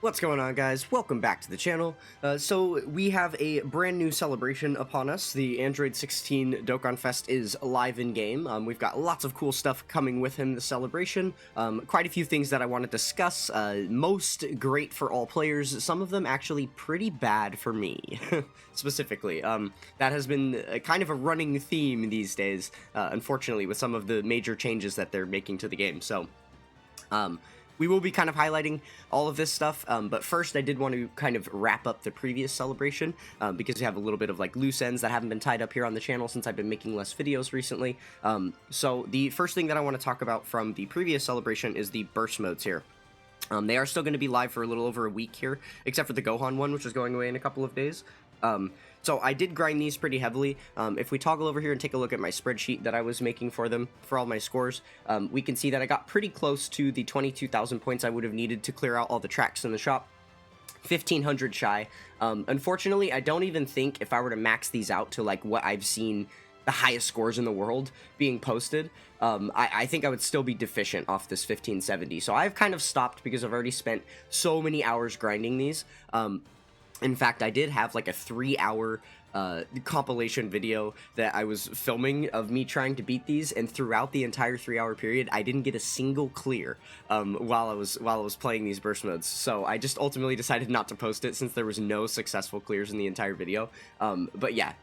What's going on, guys? Welcome back to the channel. So we have a brand new celebration upon us. The Android 16 Dokkan Fest is live in game. We've got lots of cool stuff coming with him this celebration. Quite a few things that I want to discuss. Most great for all players. Some of them actually pretty bad for me, specifically. That has been kind of a running theme these days, unfortunately, with some of the major changes that they're making to the game. So, we will be kind of highlighting all of this stuff, but first I did want to kind of wrap up the previous celebration, because we have a little bit of like loose ends that haven't been tied up here on the channel since I've been making less videos recently. So the first thing that I want to talk about from the previous celebration is the burst modes here. They are still going to be live for a little over a week here, except for the Gohan one, which is going away in a couple of days. So I did grind these pretty heavily. If we toggle over here and take a look at my spreadsheet that I was making for them, for all my scores, we can see that I got pretty close to the 22,000 points I would have needed to clear out all the tracks in the shop. 1,500 shy. Unfortunately, I don't even think if I were to max these out to like what I've seen the highest scores in the world being posted, I think I would still be deficient off this 1570. So I've kind of stopped because I've already spent so many hours grinding these. In fact, I did have like a 3-hour compilation video that I was filming of me trying to beat these, and throughout the entire 3-hour period, I didn't get a single clear while I was playing these burst modes. So I just ultimately decided not to post it since there was no successful clears in the entire video. But yeah,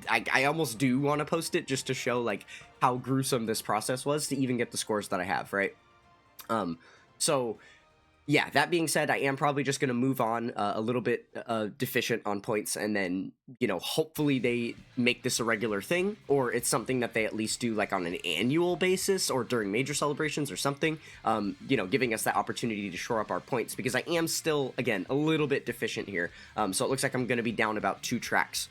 I almost do want to post it just to show like how gruesome this process was to even get the scores that I have, right? So yeah, that being said, I am probably just going to move on a little bit deficient on points, and then, you know, hopefully they make this a regular thing, or it's something that they at least do like on an annual basis or during major celebrations or something, you know, giving us that opportunity to shore up our points, because I am still, again, a little bit deficient here. So it looks like I'm going to be down about 2 tracks.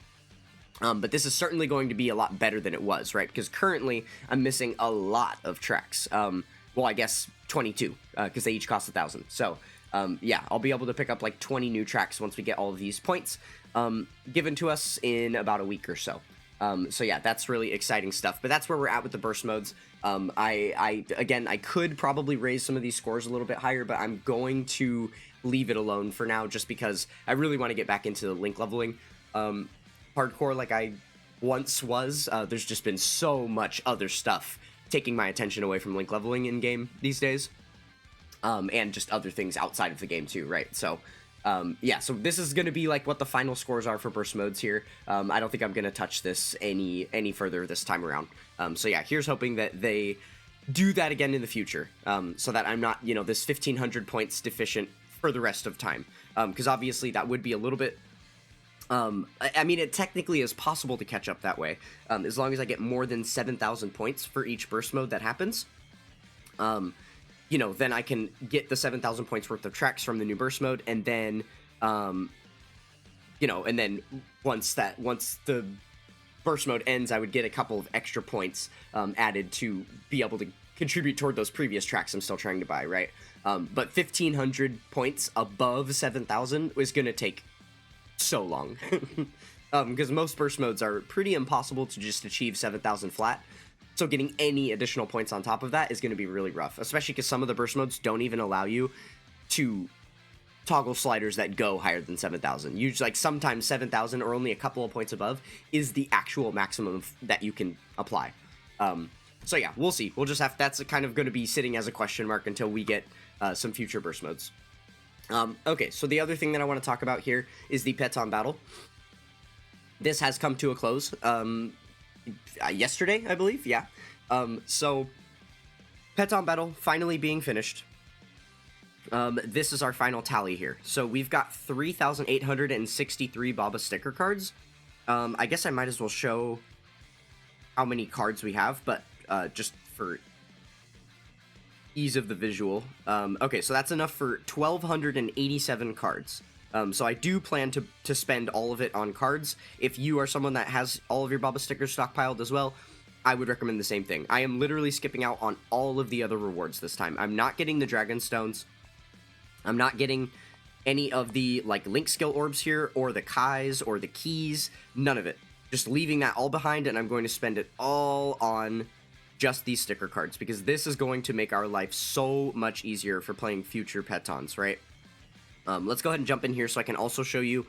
But this is certainly going to be a lot better than it was, right? Because currently I'm missing a lot of tracks. Well, I guess 22, because they each cost 1,000. So, yeah, I'll be able to pick up like 20 new tracks once we get all of these points given to us in about a week or so. So yeah, that's really exciting stuff. But that's where we're at with the burst modes. Again, I could probably raise some of these scores a little bit higher, but I'm going to leave it alone for now, just because I really want to get back into the link leveling hardcore like I once was. There's just been so much other stuff taking my attention away from link leveling in game these days, and just other things outside of the game too, right? So yeah, so this is going to be like what the final scores are for burst modes here. I don't think I'm going to touch this any further this time around. So yeah, here's hoping that they do that again in the future, so that I'm not, you know, this 1,500 points deficient for the rest of time, because obviously that would be a little bit, I mean, it technically is possible to catch up that way, as long as I get more than 7,000 points for each burst mode that happens. You know, then I can get the 7,000 points worth of tracks from the new burst mode, and then, you know, and then once the burst mode ends, I would get a couple of extra points added to be able to contribute toward those previous tracks I'm still trying to buy, right? But 1,500 points above 7,000 is going to take so long, because most burst modes are pretty impossible to just achieve 7,000 flat, so getting any additional points on top of that is going to be really rough, especially because some of the burst modes don't even allow you to toggle sliders that go higher than 7,000. Usually, like, sometimes 7,000 or only a couple of points above is the actual maximum that you can apply. So yeah, we'll see. We'll just have, that's kind of going to be sitting as a question mark until we get some future burst modes. Okay, so the other thing that I want to talk about here is the Peton battle. This has come to a close, yesterday, I believe, yeah. So, Peton battle finally being finished. This is our final tally here. So we've got 3,863 Baba sticker cards. I guess I might as well show how many cards we have, but just for ease of the visual. Okay, so that's enough for 1,287 cards. So I do plan to spend all of it on cards. If you are someone that has all of your Baba stickers stockpiled as well, I would recommend the same thing. I am literally skipping out on all of the other rewards this time. I'm not getting the Dragon Stones. I'm not getting any of the, like, Link skill orbs here, or the Kais, or the keys. None of it. Just leaving that all behind, and I'm going to spend it all on just these sticker cards, because this is going to make our life so much easier for playing future Petons, right? Let's go ahead and jump in here so I can also show you,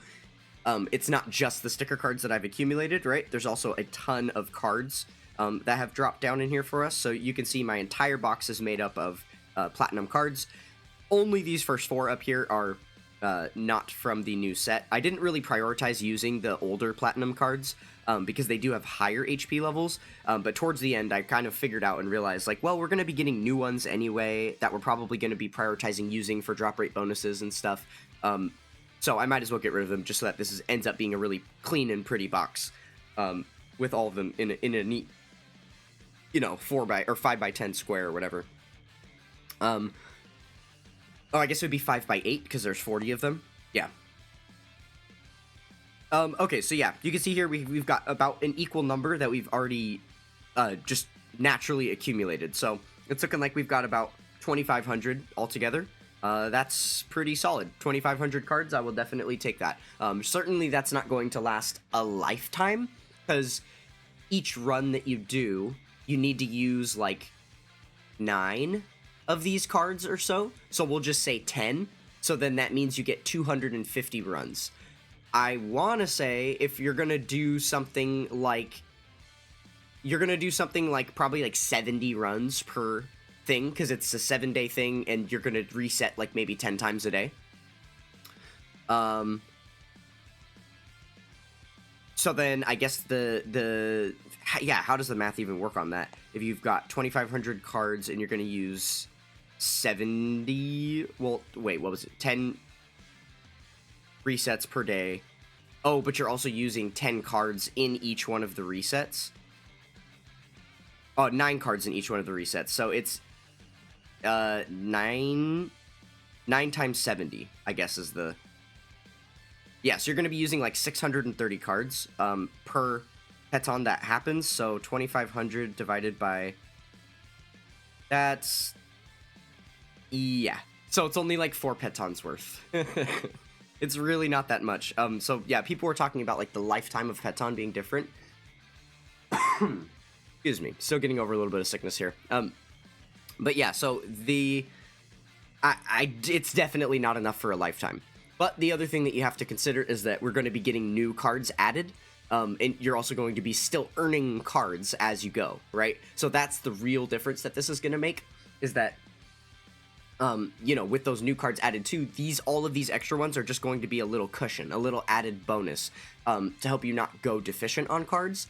it's not just the sticker cards that I've accumulated, right? There's also a ton of cards that have dropped down in here for us. So you can see my entire box is made up of platinum cards. Only these first 4 up here are not from the new set. I didn't really prioritize using the older platinum cards because they do have higher HP levels, but towards the end I kind of figured out and realized, like, well, we're going to be getting new ones anyway that we're probably going to be prioritizing using for drop rate bonuses and stuff, so I might as well get rid of them just so that this ends up being a really clean and pretty box with all of them in a neat, you know, 5x10 square or whatever. Oh, I guess it would be 5x8 because there's 40 of them. Yeah. Okay, so yeah, you can see here we've got about an equal number that we've already just naturally accumulated. So it's looking like we've got about 2,500 altogether. That's pretty solid. 2,500 cards, I will definitely take that. Certainly that's not going to last a lifetime, because each run that you do, you need to use like 9 of these cards or so. So we'll just say 10. So then that means you get 250 runs. I want to say if you're going to do something like, probably like 70 runs per thing, because it's a 7-day thing and you're going to reset like maybe 10 times a day. So then I guess how does the math even work on that? If you've got 2,500 cards and you're going to use 70, well, wait, what was it? 10 resets per day. Oh, but you're also using 10 cards in each one of the resets. Oh, 9 cards in each one of the resets. So it's 9 times 70, I guess is the... Yeah, so you're going to be using like 630 cards per peton that happens. So 2,500 divided by... That's... Yeah. So it's only like 4 petons worth. It's really not that much. So yeah, people were talking about like the lifetime of peton being different. Excuse me. Still getting over a little bit of sickness here. But yeah, so it's definitely not enough for a lifetime. But the other thing that you have to consider is that we're going to be getting new cards added. And you're also going to be still earning cards as you go, right? So that's the real difference that this is going to make, is that you know, with those new cards added too, all of these extra ones are just going to be a little cushion, a little added bonus to help you not go deficient on cards,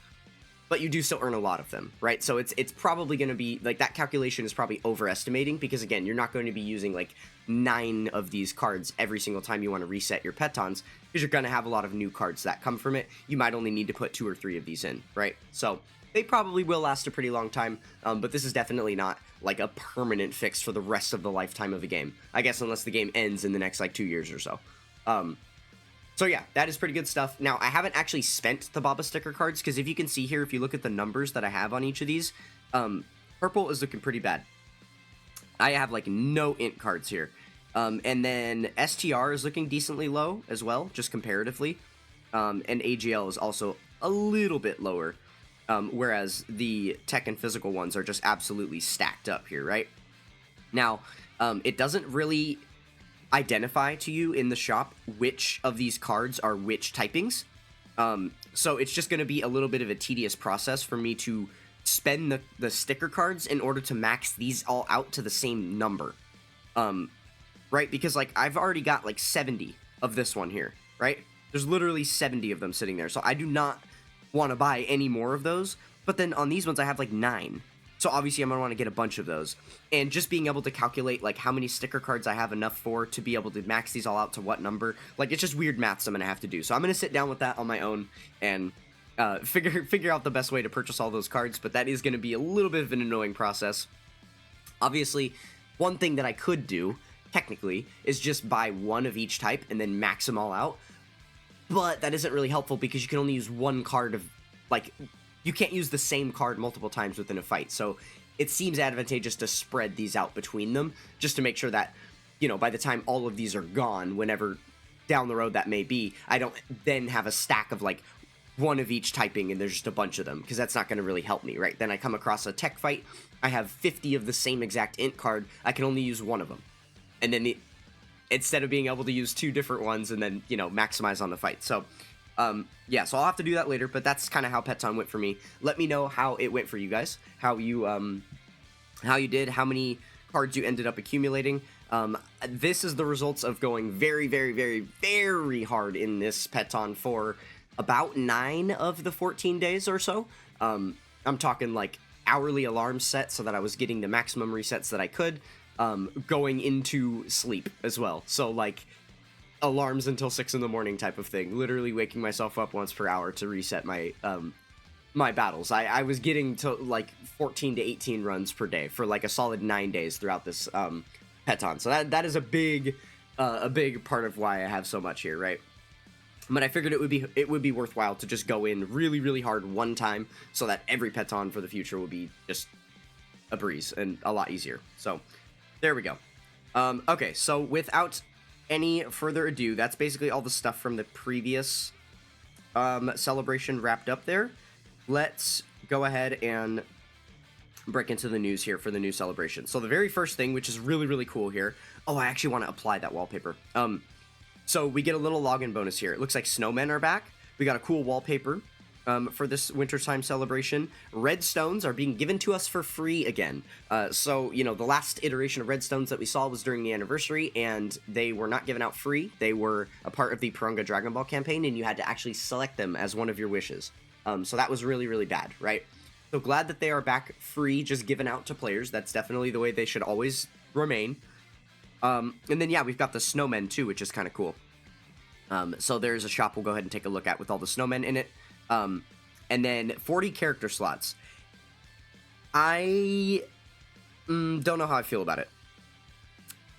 but you do still earn a lot of them, right? So it's probably going to be, like, that calculation is probably overestimating, because again, you're not going to be using like 9 of these cards every single time you want to reset your petons, because you're going to have a lot of new cards that come from it. You might only need to put 2 or 3 of these in, right? So they probably will last a pretty long time, but this is definitely not like a permanent fix for the rest of the lifetime of the game. I guess unless the game ends in the next like 2 years or so. So yeah, that is pretty good stuff. Now, I haven't actually spent the Baba sticker cards, because if you can see here, if you look at the numbers that I have on each of these, purple is looking pretty bad. I have like no int cards here. And then STR is looking decently low as well, just comparatively. And AGL is also a little bit lower. Whereas the tech and physical ones are just absolutely stacked up here, right? Now, it doesn't really identify to you in the shop which of these cards are which typings. So it's just going to be a little bit of a tedious process for me to spend the sticker cards in order to max these all out to the same number. Right? Because, like, I've already got, like, 70 of this one here, right? There's literally 70 of them sitting there, so I do not want to buy any more of those. But then on these ones, I have, like, 9. So obviously I'm going to want to get a bunch of those. And just being able to calculate, like, how many sticker cards I have enough for to be able to max these all out to what number, like, it's just weird maths I'm going to have to do. So I'm going to sit down with that on my own and figure out the best way to purchase all those cards, but that is going to be a little bit of an annoying process. Obviously, one thing that I could do, technically, is just buy one of each type and then max them all out. But that isn't really helpful because you can only use one card of, like, you can't use the same card multiple times within a fight. So it seems advantageous to spread these out between them, just to make sure that, you know, by the time all of these are gone, whenever down the road that may be, I don't then have a stack of, like, one of each typing and there's just a bunch of them, because that's not going to really help me, right? Then I come across a tech fight, I have 50 of the same exact int card, I can only use one of them. And then instead of being able to use 2 different ones and then, you know, maximize on the fight. So, yeah, so I'll have to do that later, but that's kind of how Peton went for me. Let me know how it went for you guys, how you did, how many cards you ended up accumulating. This is the results of going very, very, very, very hard in this Peton for about 9 of the 14 days or so. I'm talking like hourly alarms set so that I was getting the maximum resets that I could, going into sleep as well. So like alarms until 6 in the morning type of thing, literally waking myself up once per hour to reset my my battles. I was getting to like 14 to 18 runs per day for like a solid 9 days throughout this Peton. So that is a big part of why I have so much here, right? But I figured it would be worthwhile to just go in really, really hard one time so that every Peton for the future will be just a breeze and a lot easier. So there we go. Okay, so without any further ado, that's basically all the stuff from the previous celebration wrapped up there. Let's go ahead and break into the news here for the new celebration. So the very first thing, which is really, really cool here. Oh, I actually want to apply that wallpaper. So we get a little login bonus here. It looks like snowmen are back. We got a cool wallpaper for this wintertime celebration. Redstones are being given to us for free again. So, you know, the last iteration of redstones that we saw was during the anniversary, and they were not given out free. They were a part of the Purunga Dragon Ball campaign, and you had to actually select them as one of your wishes. So that was really, really bad, right? So glad that they are back free, just given out to players. That's definitely the way they should always remain. And then, yeah, we've got the snowmen, too, which is kind of cool. So there's a shop we'll go ahead and take a look at with all the snowmen in it. And then 40 character slots. I don't know how I feel about it.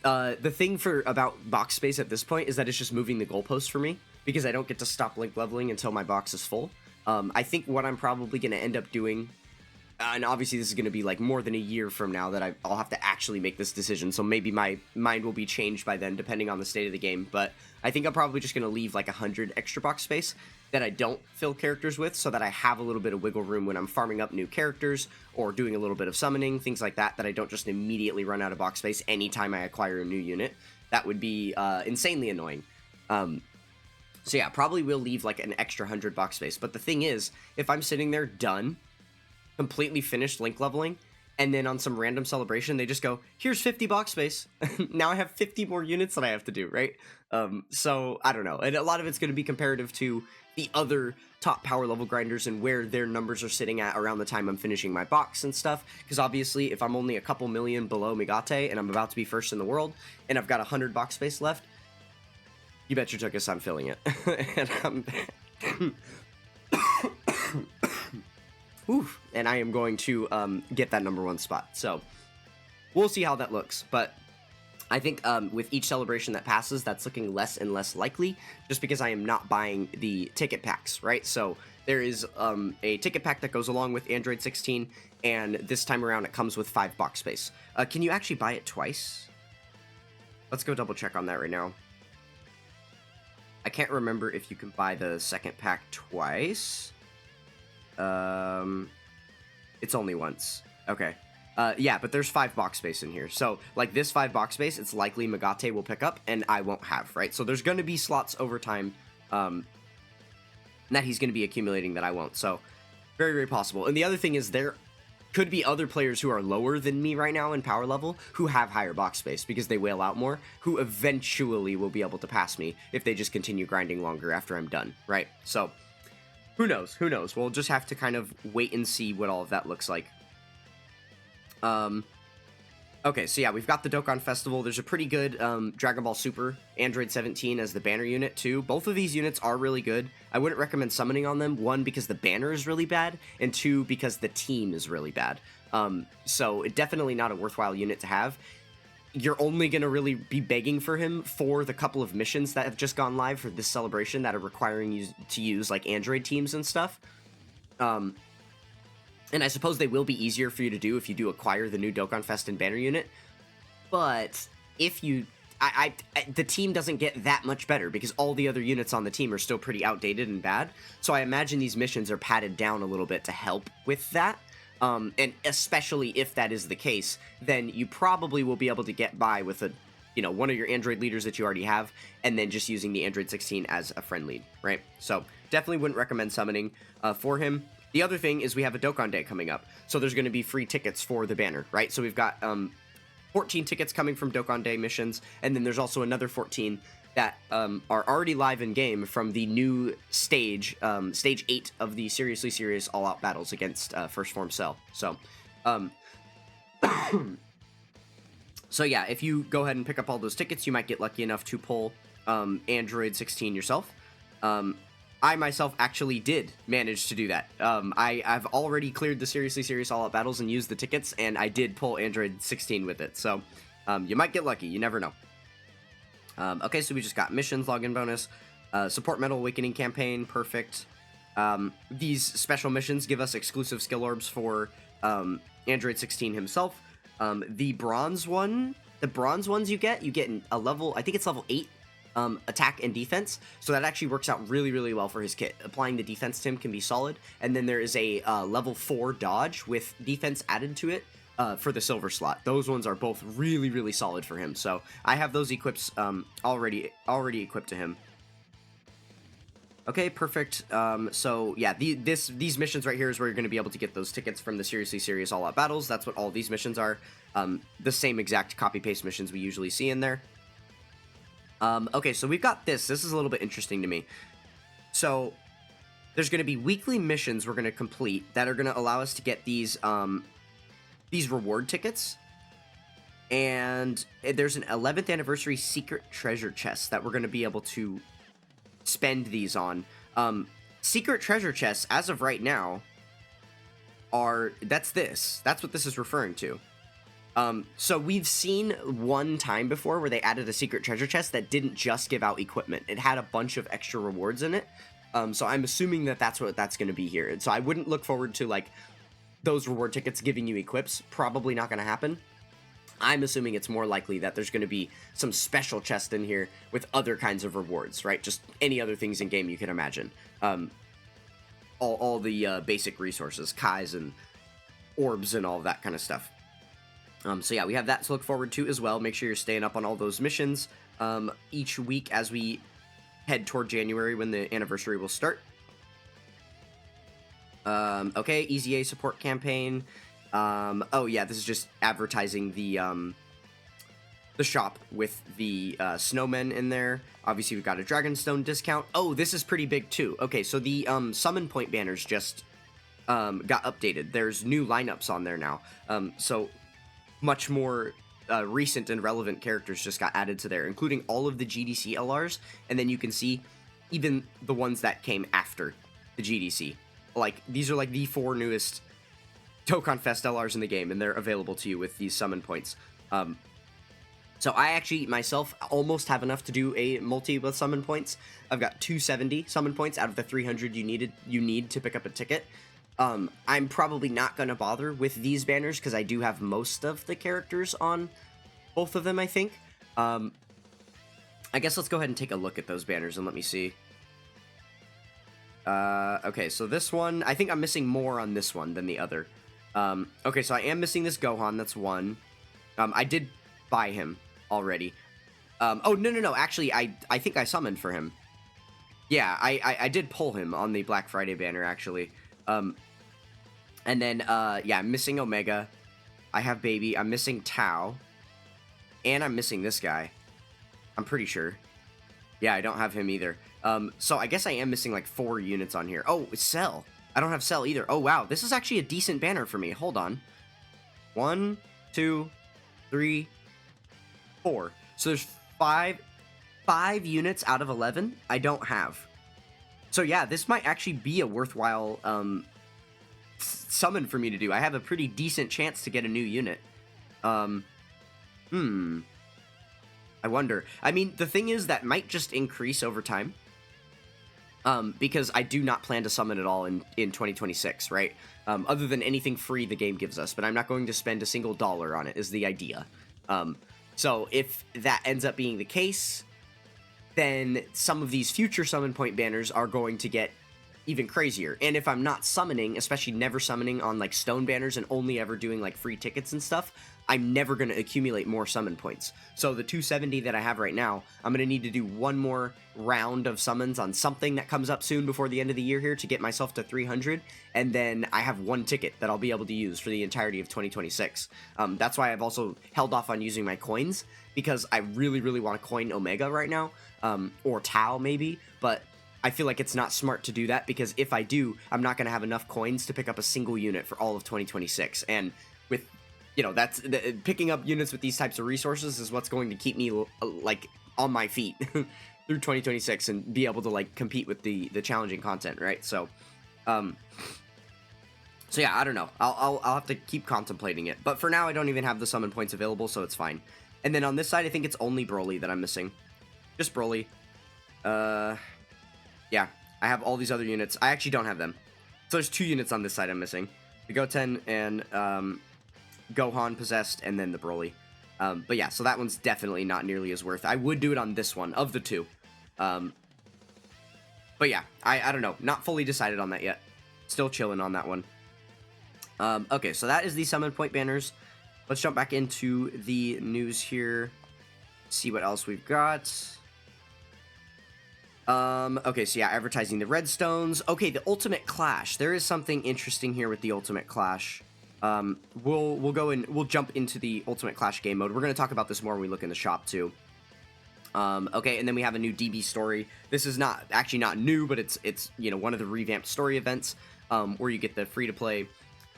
The thing about box space at this point is that it's just moving the goalpost for me, because I don't get to stop link leveling until my box is full. I think what I'm probably going to end up doing, and obviously this is going to be like more than a year from now that I'll have to actually make this decision, so maybe my mind will be changed by then depending on the state of the game, but I think I'm probably just going to leave like 100 extra box space that I don't fill characters with, so that I have a little bit of wiggle room when I'm farming up new characters or doing a little bit of summoning, things like that, that I don't just immediately run out of box space anytime I acquire a new unit. That would be insanely annoying. So yeah, probably will leave like an extra 100 box space. But the thing is, if I'm sitting there done, completely finished link leveling, and then on some random celebration, they just go, here's 50 box space. Now I have 50 more units that I have to do, right? So I don't know. And a lot of it's going to be comparative to the other top power level grinders and where their numbers are sitting at around the time I'm finishing my box and stuff. Because obviously, if I'm only a couple million below Megate and I'm about to be first in the world, and I've got 100 box space left, you bet your tuchus I'm filling it. And oof, and I am going to get that #1 spot. So we'll see how that looks. But I think with each celebration that passes, that's looking less and less likely, just because I am not buying the ticket packs, right? So there is a ticket pack that goes along with Android 16, and this time around it comes with 5 box space. Can you actually buy it twice? Let's go double check on that right now. I can't remember if you can buy the second pack twice. It's only once. Okay. Yeah, but there's 5 box space in here. So, like, this 5 box space, it's likely Megate will pick up, and I won't have, right? So there's going to be slots over time that he's going to be accumulating that I won't. So, very, very possible. And the other thing is there could be other players who are lower than me right now in power level who have higher box space because they whale out more, who eventually will be able to pass me if they just continue grinding longer after I'm done, right? So, who knows? Who knows? We'll just have to kind of wait and see what all of that looks like. Okay, so yeah, we've got the Dokkan Festival. There's a pretty good Dragon Ball Super Android 17 as the banner unit, too. Both of these units are really good. I wouldn't recommend summoning on them, 1, because the banner is really bad, and 2, because the team is really bad. So definitely not a worthwhile unit to have. You're only going to really be begging for him for the couple of missions that have just gone live for this celebration that are requiring you to use, like, Android teams and stuff. And I suppose they will be easier for you to do if you do acquire the new Dokkan Fest and banner unit. But if you... the team doesn't get that much better because all the other units on the team are still pretty outdated and bad. So I imagine these missions are padded down a little bit to help with that. And especially if that is the case, then you probably will be able to get by with a you know, one of your Android leaders that you already have, and then just using the Android 16 as a friend lead, right? So definitely wouldn't recommend summoning for him. The other thing is we have a Dokkan Day coming up, so there's going to be free tickets for the banner, right? So we've got 14 tickets coming from Dokkan Day missions, and then there's also another 14 that are already live in game from the new stage, stage 8 of the Seriously Serious all-out battles against First Form Cell. So, so yeah, if you go ahead and pick up all those tickets, you might get lucky enough to pull Android 16 yourself. I myself actually did manage to do that. I've already cleared the Seriously Serious all-out battles and used the tickets, and I did pull Android 16 with it. So, you might get lucky. You never know. Okay, so we just got missions, login bonus, support Metal Awakening campaign, perfect. These special missions give us exclusive skill orbs for Android 16 himself. The bronze ones you get a level, I think it's level 8 attack and defense, so that actually works out really, really well for his kit. Applying the defense to him can be solid, and then there is a level 4 dodge with defense added to it. For the silver slot. Those ones are both really, really solid for him. So I have those equips already equipped to him. Okay, perfect. So yeah, these missions right here is where you're going to be able to get those tickets from the Seriously Serious all-out battles. That's what all these missions are. The same exact copy-paste missions we usually see in there. Okay, so we've got this. This is a little bit interesting to me. So there's going to be weekly missions we're going to complete that are going to allow us to get these reward tickets, and there's an 11th anniversary secret treasure chest that we're going to be able to spend these on. Secret treasure chests, as of right now, that's what this is referring to. So we've seen one time before where they added a secret treasure chest that didn't just give out equipment. It had a bunch of extra rewards in it. So I'm assuming that that's what that's going to be here. And so I wouldn't look forward to, like, those reward tickets giving you equips. Probably not going to happen. I'm assuming it's more likely that there's going to be some special chest in here with other kinds of rewards, right? Just any other things in game you can imagine. All the basic resources, Kais and orbs and all of that kind of stuff. So yeah, we have that to look forward to as well. Make sure you're staying up on all those missions each week as we head toward January when the anniversary will start. Okay, Easy A support campaign. Oh yeah, this is just advertising the shop with the snowmen in there. Obviously, we've got a Dragonstone discount. Oh, this is pretty big too. Okay, so the summon point banners just got updated. There's new lineups on there now. So much more recent and relevant characters just got added to there, including all of the GDC LRs, and then you can see even the ones that came after the GDC. Like, these are like the 4 newest Dokkan Fest LRs in the game, and they're available to you with these summon points. So I actually, myself, almost have enough to do a multi with summon points. I've got 270 summon points out of the 300 you need to pick up a ticket. I'm probably not going to bother with these banners, because I do have most of the characters on both of them, I think. I guess let's go ahead and take a look at those banners, and let me see. Okay, so this one, I think I'm missing more on this one than the other. Okay, so I am missing this Gohan, that's one. I did buy him already. Oh, no, actually, I think I summoned for him. Yeah, I did pull him on the Black Friday banner, actually. And then, yeah, I'm missing Omega. I have Baby, I'm missing Tao. And I'm missing this guy. I'm pretty sure. Yeah, I don't have him either. So I guess I am missing like 4 units on here. Oh, it's Cell. I don't have Cell either. Oh, wow. This is actually a decent banner for me. Hold on. 1, 2, 3, 4. So there's 5 units out of 11 I don't have. So yeah, this might actually be a worthwhile summon for me to do. I have a pretty decent chance to get a new unit. I wonder. I mean, the thing is that might just increase over time. Because I do not plan to summon at all in 2026, right? Other than anything free the game gives us, but I'm not going to spend a single dollar on it, is the idea. So if that ends up being the case, then some of these future summon point banners are going to get even crazier. And if I'm not summoning, especially never summoning on like stone banners and only ever doing like free tickets and stuff, I'm never going to accumulate more summon points. So the 270 that I have right now, I'm going to need to do one more round of summons on something that comes up soon before the end of the year here to get myself to 300, and then I have one ticket that I'll be able to use for the entirety of 2026. That's why I've also held off on using my coins, because I really, really want to coin Omega right now, or Tau maybe, but I feel like it's not smart to do that, because if I do, I'm not going to have enough coins to pick up a single unit for all of 2026, and with, you know, picking up units with these types of resources is what's going to keep me, like, on my feet through 2026 and be able to, like, compete with the challenging content, right? So yeah, I don't know. I'll have to keep contemplating it, but for now, I don't even have the summon points available, so it's fine. And then on this side, I think it's only Broly that I'm missing. Just Broly. Yeah, I have all these other units. I actually don't have them. So there's 2 units on this side I'm missing. The Goten and Gohan Possessed, and then the Broly. But yeah, so that one's definitely not nearly as worth. I would do it on this one, of the 2. But yeah, I don't know. Not fully decided on that yet. Still chilling on that one. Okay, so that is the summon point banners. Let's jump back into the news here. See what else we've got. Okay, so yeah, advertising the Redstones. Okay, the Ultimate Clash. There is something interesting here with the Ultimate Clash. We'll jump into the Ultimate Clash game mode. We're going to talk about this more when we look in the shop too. Okay, and then we have a new DB story. This is actually not new, but it's you know, one of the revamped story events, where you get the free-to-play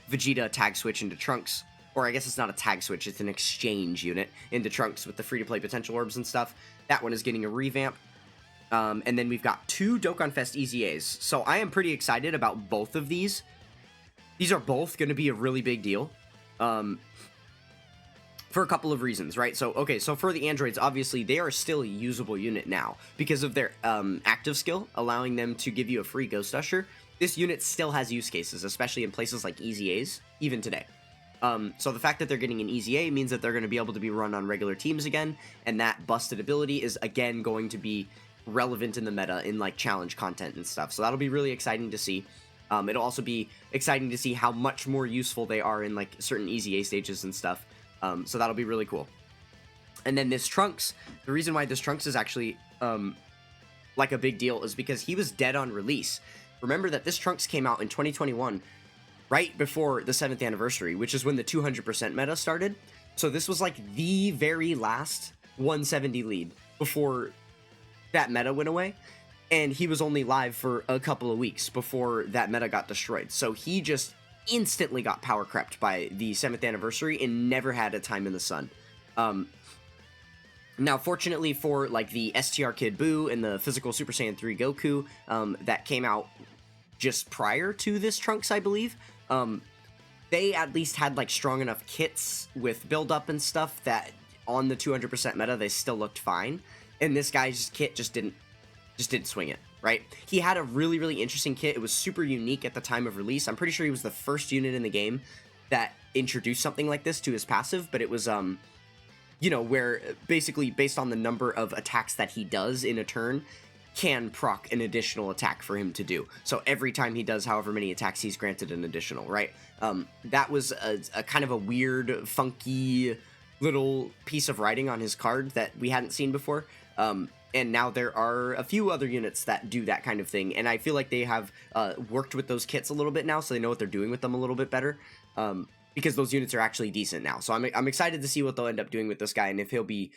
Vegeta tag switch into Trunks. Or I guess it's not a tag switch, it's an exchange unit into Trunks with the free-to-play potential orbs and stuff. That one is getting a revamp. And then we've got 2 Dokkan Fest EZAs. So I am pretty excited about both of these. These are both going to be a really big deal. For a couple of reasons, right? So, okay, so for the androids, obviously, they are still a usable unit now. Because of their active skill, allowing them to give you a free Ghost Usher. This unit still has use cases, especially in places like EZAs, even today. So the fact that they're getting an EZA means that they're going to be able to be run on regular teams again. And that busted ability is, again, going to be relevant in the meta in like challenge content and stuff, so that'll be really exciting to see. It'll also be exciting to see how much more useful they are in like certain EZA stages and stuff, so that'll be really cool. And then this Trunks, the reason why this Trunks is actually like a big deal is because he was dead on release. Remember that this Trunks came out in 2021, right before the 7th anniversary, which is when the 200% meta started. So this was like the very last 170 lead before that meta went away, and he was only live for a couple of weeks before that meta got destroyed. So he just instantly got power crept by the 7th anniversary and never had a time in the sun. Now, fortunately for like the STR Kid Buu and the physical Super Saiyan 3 Goku that came out just prior to this Trunks, I believe, they at least had like strong enough kits with build up and stuff that on the 200% meta they still looked fine. And this guy's kit just didn't swing it, right? He had a really, really interesting kit. It was super unique at the time of release. I'm pretty sure he was the first unit in the game that introduced something like this to his passive, but it was, you know, where basically based on the number of attacks that he does in a turn, can proc an additional attack for him to do. So every time he does however many attacks, he's granted an additional, right? That was a kind of a weird, funky little piece of writing on his card that we hadn't seen before. And now there are a few other units that do that kind of thing, and I feel like they have worked with those kits a little bit now, so they know what they're doing with them a little bit better, because those units are actually decent now. So I'm excited to see what they'll end up doing with this guy, and if he'll be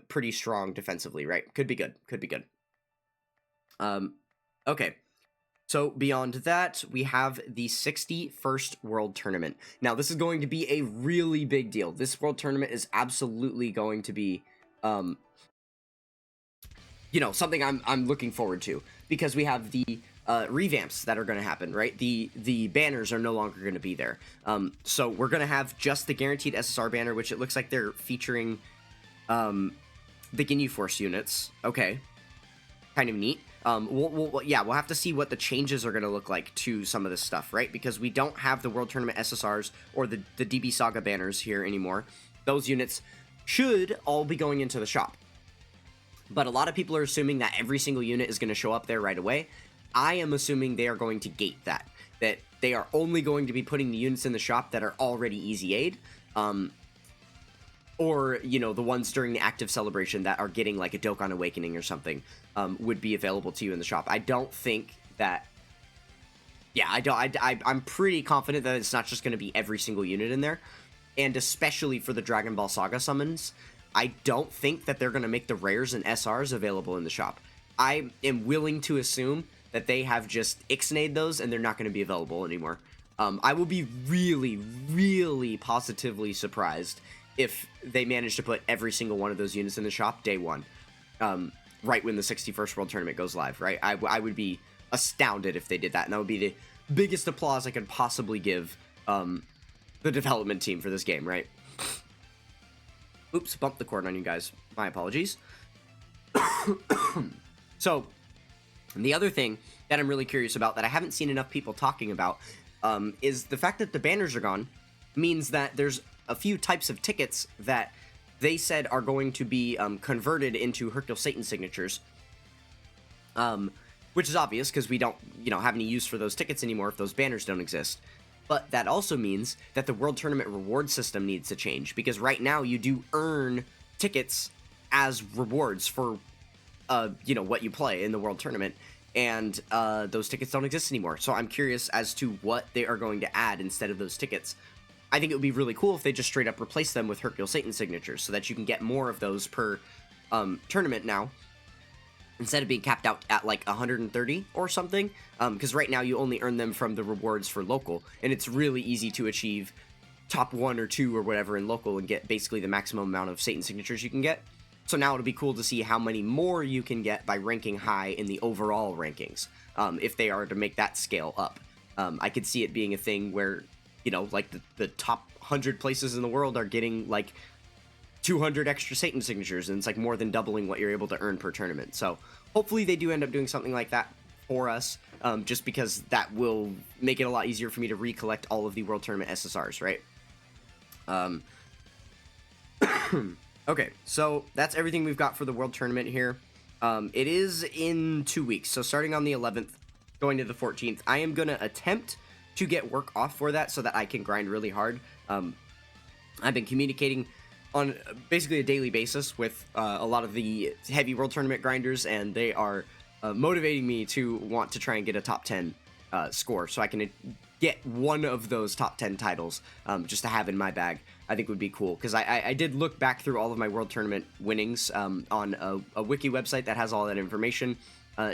pretty strong defensively, right? Could be good. Could be good. Okay. So beyond that, we have the 61st World Tournament. Now, this is going to be a really big deal. This World Tournament is absolutely going to be you know, something I'm looking forward to, because we have the revamps that are going to happen, right? The banners are no longer going to be there. So we're going to have just the guaranteed SSR banner, which it looks like they're featuring the Ginyu Force units. Okay, kind of neat. We'll have to see what the changes are going to look like to some of this stuff, right? Because we don't have the World Tournament SSRs or the DB Saga banners here anymore. Those units should all be going into the shop. But a lot of people are assuming that every single unit is going to show up there right away. I am assuming they are going to gate that they are only going to be putting the units in the shop that are already EZA'd. or, you know, the ones during the active celebration that are getting like a Dokkan Awakening or something, would be available to you in the shop. I don't think that, yeah, I'm pretty confident that it's not just going to be every single unit in there, and especially for the Dragon Ball Saga summons, I don't think that they're going to make the rares and SRs available in the shop. I am willing to assume that they have just ixnayed those and they're not going to be available anymore. I will be really, really positively surprised if they manage to put every single one of those units in the shop day one, right when the 61st World Tournament goes live, right? I would be astounded if they did that, and that would be the biggest applause I could possibly give the development team for this game, right? Oops, bumped the cord on you guys. My apologies. So, the other thing that I'm really curious about that I haven't seen enough people talking about is the fact that the banners are gone means that there's a few types of tickets that they said are going to be converted into Hercule Satan signatures. Which is obvious because we don't, you know, have any use for those tickets anymore if those banners don't exist. But that also means that the World Tournament reward system needs to change, because right now you do earn tickets as rewards for, you know, what you play in the World Tournament, and those tickets don't exist anymore. So I'm curious as to what they are going to add instead of those tickets. I think it would be really cool if they just straight up replace them with Hercule Satan signatures, so that you can get more of those per tournament now, instead of being capped out at like 130 or something, because right now you only earn them from the rewards for local, and it's really easy to achieve top 1 or 2 or whatever in local and get basically the maximum amount of Satan signatures you can get. So now it'll be cool to see how many more you can get by ranking high in the overall rankings, if they are to make that scale up. I could see it being a thing where, you know, like the top 100 places in the world are getting like 200 extra Satan signatures, and it's like more than doubling what you're able to earn per tournament. So hopefully they do end up doing something like that for us, just because that will make it a lot easier for me to recollect all of the World Tournament SSRs, right? Okay, so that's everything we've got for the World Tournament here. It is in 2 weeks, so starting on the 11th, going to the 14th, I am going to attempt to get work off for that so that I can grind really hard. I've been communicating on basically a daily basis with a lot of the heavy World Tournament grinders, and they are motivating me to want to try and get a top 10 score, so I can get one of those top 10 titles just to have in my bag. I think would be cool, because I did look back through all of my World Tournament winnings on a wiki website that has all that information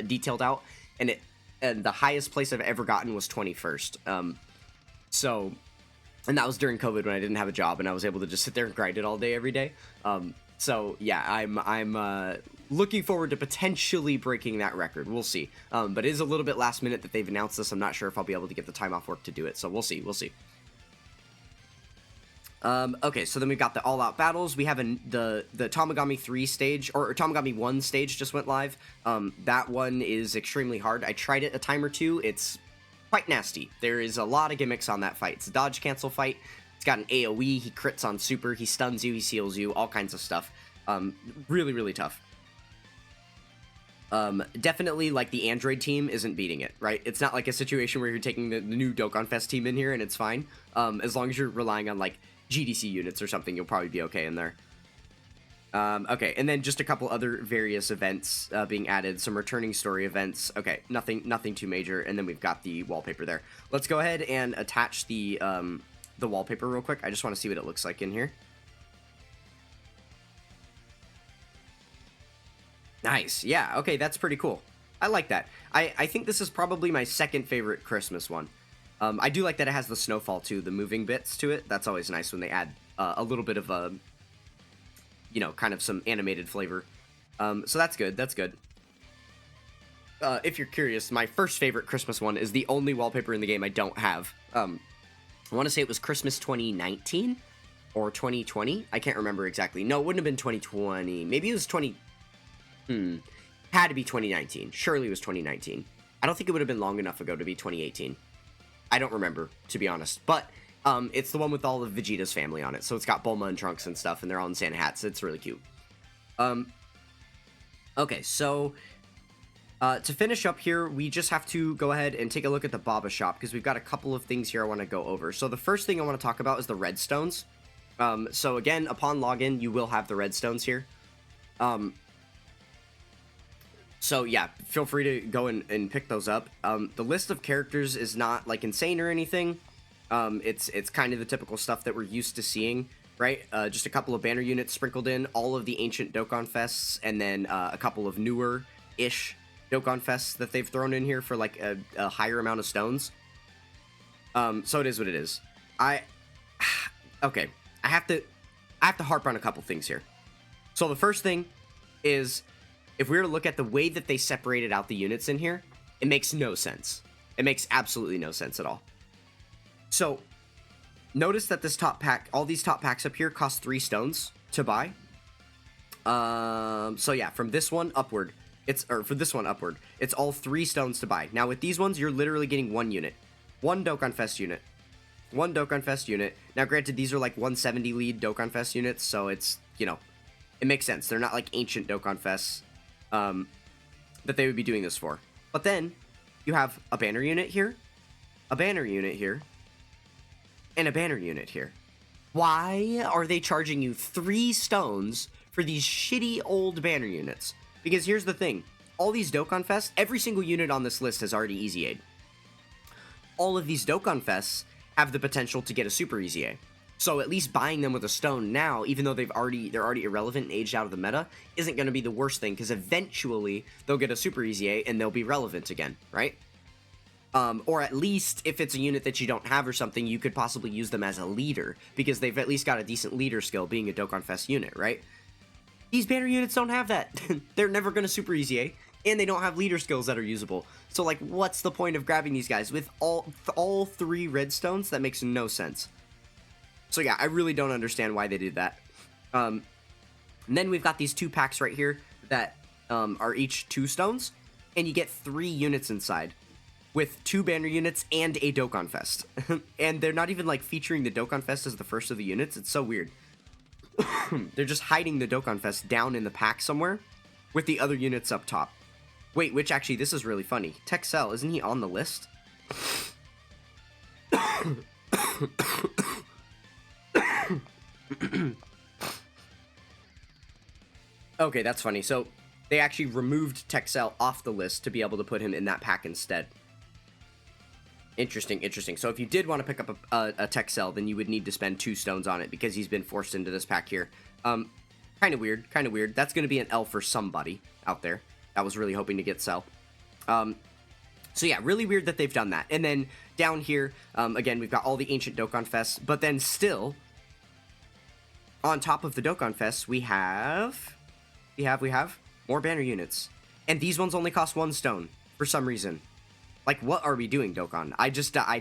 detailed out, and the highest place I've ever gotten was 21st. And that was during COVID when I didn't have a job and I was able to just sit there and grind it all day, every day. So yeah, I'm looking forward to potentially breaking that record. We'll see. But it is a little bit last minute that they've announced this. I'm not sure if I'll be able to get the time off work to do it. So we'll see. We'll see. Okay, so then we've got the all-out battles. We have the Tamagami 3 stage, or Tamagami 1 stage just went live. That one is extremely hard. I tried it a time or two. It's quite nasty. There is a lot of gimmicks on that fight. It's a dodge cancel fight. It's got an AoE. He crits on super. He stuns you. He seals you. All kinds of stuff. Really, really tough. Definitely, like, the Android team isn't beating it, right? It's not like a situation where you're taking the new Dokkan Fest team in here and it's fine. As long as you're relying on, like, GDC units or something, you'll probably be okay in there. Okay, and then just a couple other various events being added, some returning story events. Okay, nothing too major, and then we've got the wallpaper there. Let's go ahead and attach the wallpaper real quick. I just want to see what it looks like in here. Nice, yeah, okay, that's pretty cool. I like that. I think this is probably my second favorite Christmas one. I do like that it has the snowfall too, the moving bits to it. That's always nice when they add a little bit of a, you know, kind of some animated flavor. So that's good, that's good. If you're curious, my first favorite Christmas one is the only wallpaper in the game I don't have. I want to say it was Christmas 2019 or 2020. I can't remember exactly. No, it wouldn't have been 2020. Maybe it was had to be 2019. Surely it was 2019. I don't think it would have been long enough ago to be 2018. I don't remember, to be honest. But it's the one with all of Vegeta's family on it. So it's got Bulma and Trunks and stuff, and they're all in Santa hats. It's really cute. Okay, so to finish up here, we just have to go ahead and take a look at the Baba shop, because we've got a couple of things here I want to go over. So the first thing I want to talk about is the redstones. So again, upon login, you will have the redstones here. So yeah, feel free to go and pick those up. The list of characters is not like insane or anything. It's kind of the typical stuff that we're used to seeing, right? Just a couple of banner units sprinkled in, all of the ancient Dokkan Fests, and then a couple of newer-ish Dokkan Fests that they've thrown in here for like a higher amount of stones. So it is what it is. Okay, I have to harp on a couple things here. So the first thing is, if we were to look at the way that they separated out the units in here, it makes no sense. It makes absolutely no sense at all. So, notice that this top pack, all these top packs up here cost 3 stones to buy. So yeah, from this one upward, for this one upward, it's all 3 stones to buy. Now with these ones, you're literally getting 1 unit. 1 Dokkan Fest unit. 1 Dokkan Fest unit. Now granted, these are like 170 lead Dokkan Fest units, so it's, you know, it makes sense. They're not like ancient Dokkan Fests that they would be doing this for. But then, you have a banner unit here, a banner unit here, and a banner unit here. Why are they charging you 3 stones for these shitty old banner units? Because here's the thing. All these Dokkan Fests, every single unit on this list has already Easy Aid. All of these Dokkan Fests have the potential to get a Super Easy A. So at least buying them with a stone now, even though they're already irrelevant and aged out of the meta, isn't going to be the worst thing, because eventually they'll get a Super Easy A and they'll be relevant again, right? Or at least if it's a unit that you don't have or something, you could possibly use them as a leader, because they've at least got a decent leader skill being a Dokkan Fest unit, right? These banner units don't have that. They're never going to Super Easy A, and they don't have leader skills that are usable. So like, what's the point of grabbing these guys? With all 3 redstones, that makes no sense. So yeah, I really don't understand why they did that. And then we've got these 2 packs right here that are each 2 stones, and you get 3 units inside, with 2 banner units and a Dokkan Fest. And they're not even like featuring the Dokkan Fest as the first of the units. It's so weird. They're just hiding the Dokkan Fest down in the pack somewhere, with the other units up top. Wait, which actually, this is really funny. Texel, isn't he on the list? Okay, that's funny. So they actually removed Texel off the list to be able to put him in that pack instead. Interesting, interesting. So if you did want to pick up a Texel, then you would need to spend 2 stones on it, because he's been forced into this pack here. Kind of weird, kind of weird. That's going to be an L for somebody out there that was really hoping to get Cell. So yeah, really weird that they've done that. And then down here, again, we've got all the ancient Dokkan Fests, but then still, on top of the Dokkan Fests, we have more banner units. And these ones only cost 1 stone, for some reason. Like, what are we doing, Dokkan? I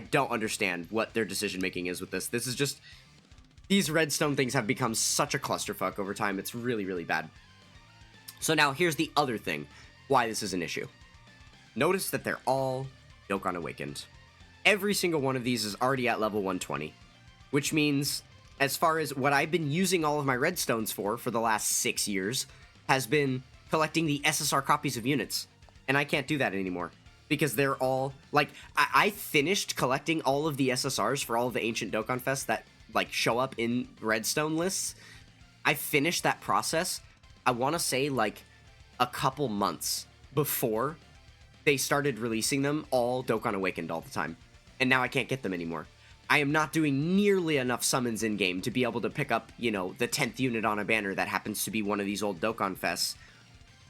don't understand what their decision-making is with this. This is just, these redstone things have become such a clusterfuck over time. It's really, really bad. So now, here's the other thing, why this is an issue. Notice that they're all Dokkan Awakened. Every single one of these is already at level 120, which means, as far as what I've been using all of my redstones for the last 6 years, has been collecting the SSR copies of units. And I can't do that anymore, because they're all, like, I finished collecting all of the SSRs for all of the ancient Dokkan Fests that, like, show up in redstone lists. I finished that process, I want to say, like, a couple months before they started releasing them all Dokkan Awakened all the time. And now I can't get them anymore. I am not doing nearly enough summons in-game to be able to pick up, you know, the 10th unit on a banner that happens to be one of these old Dokkan Fests.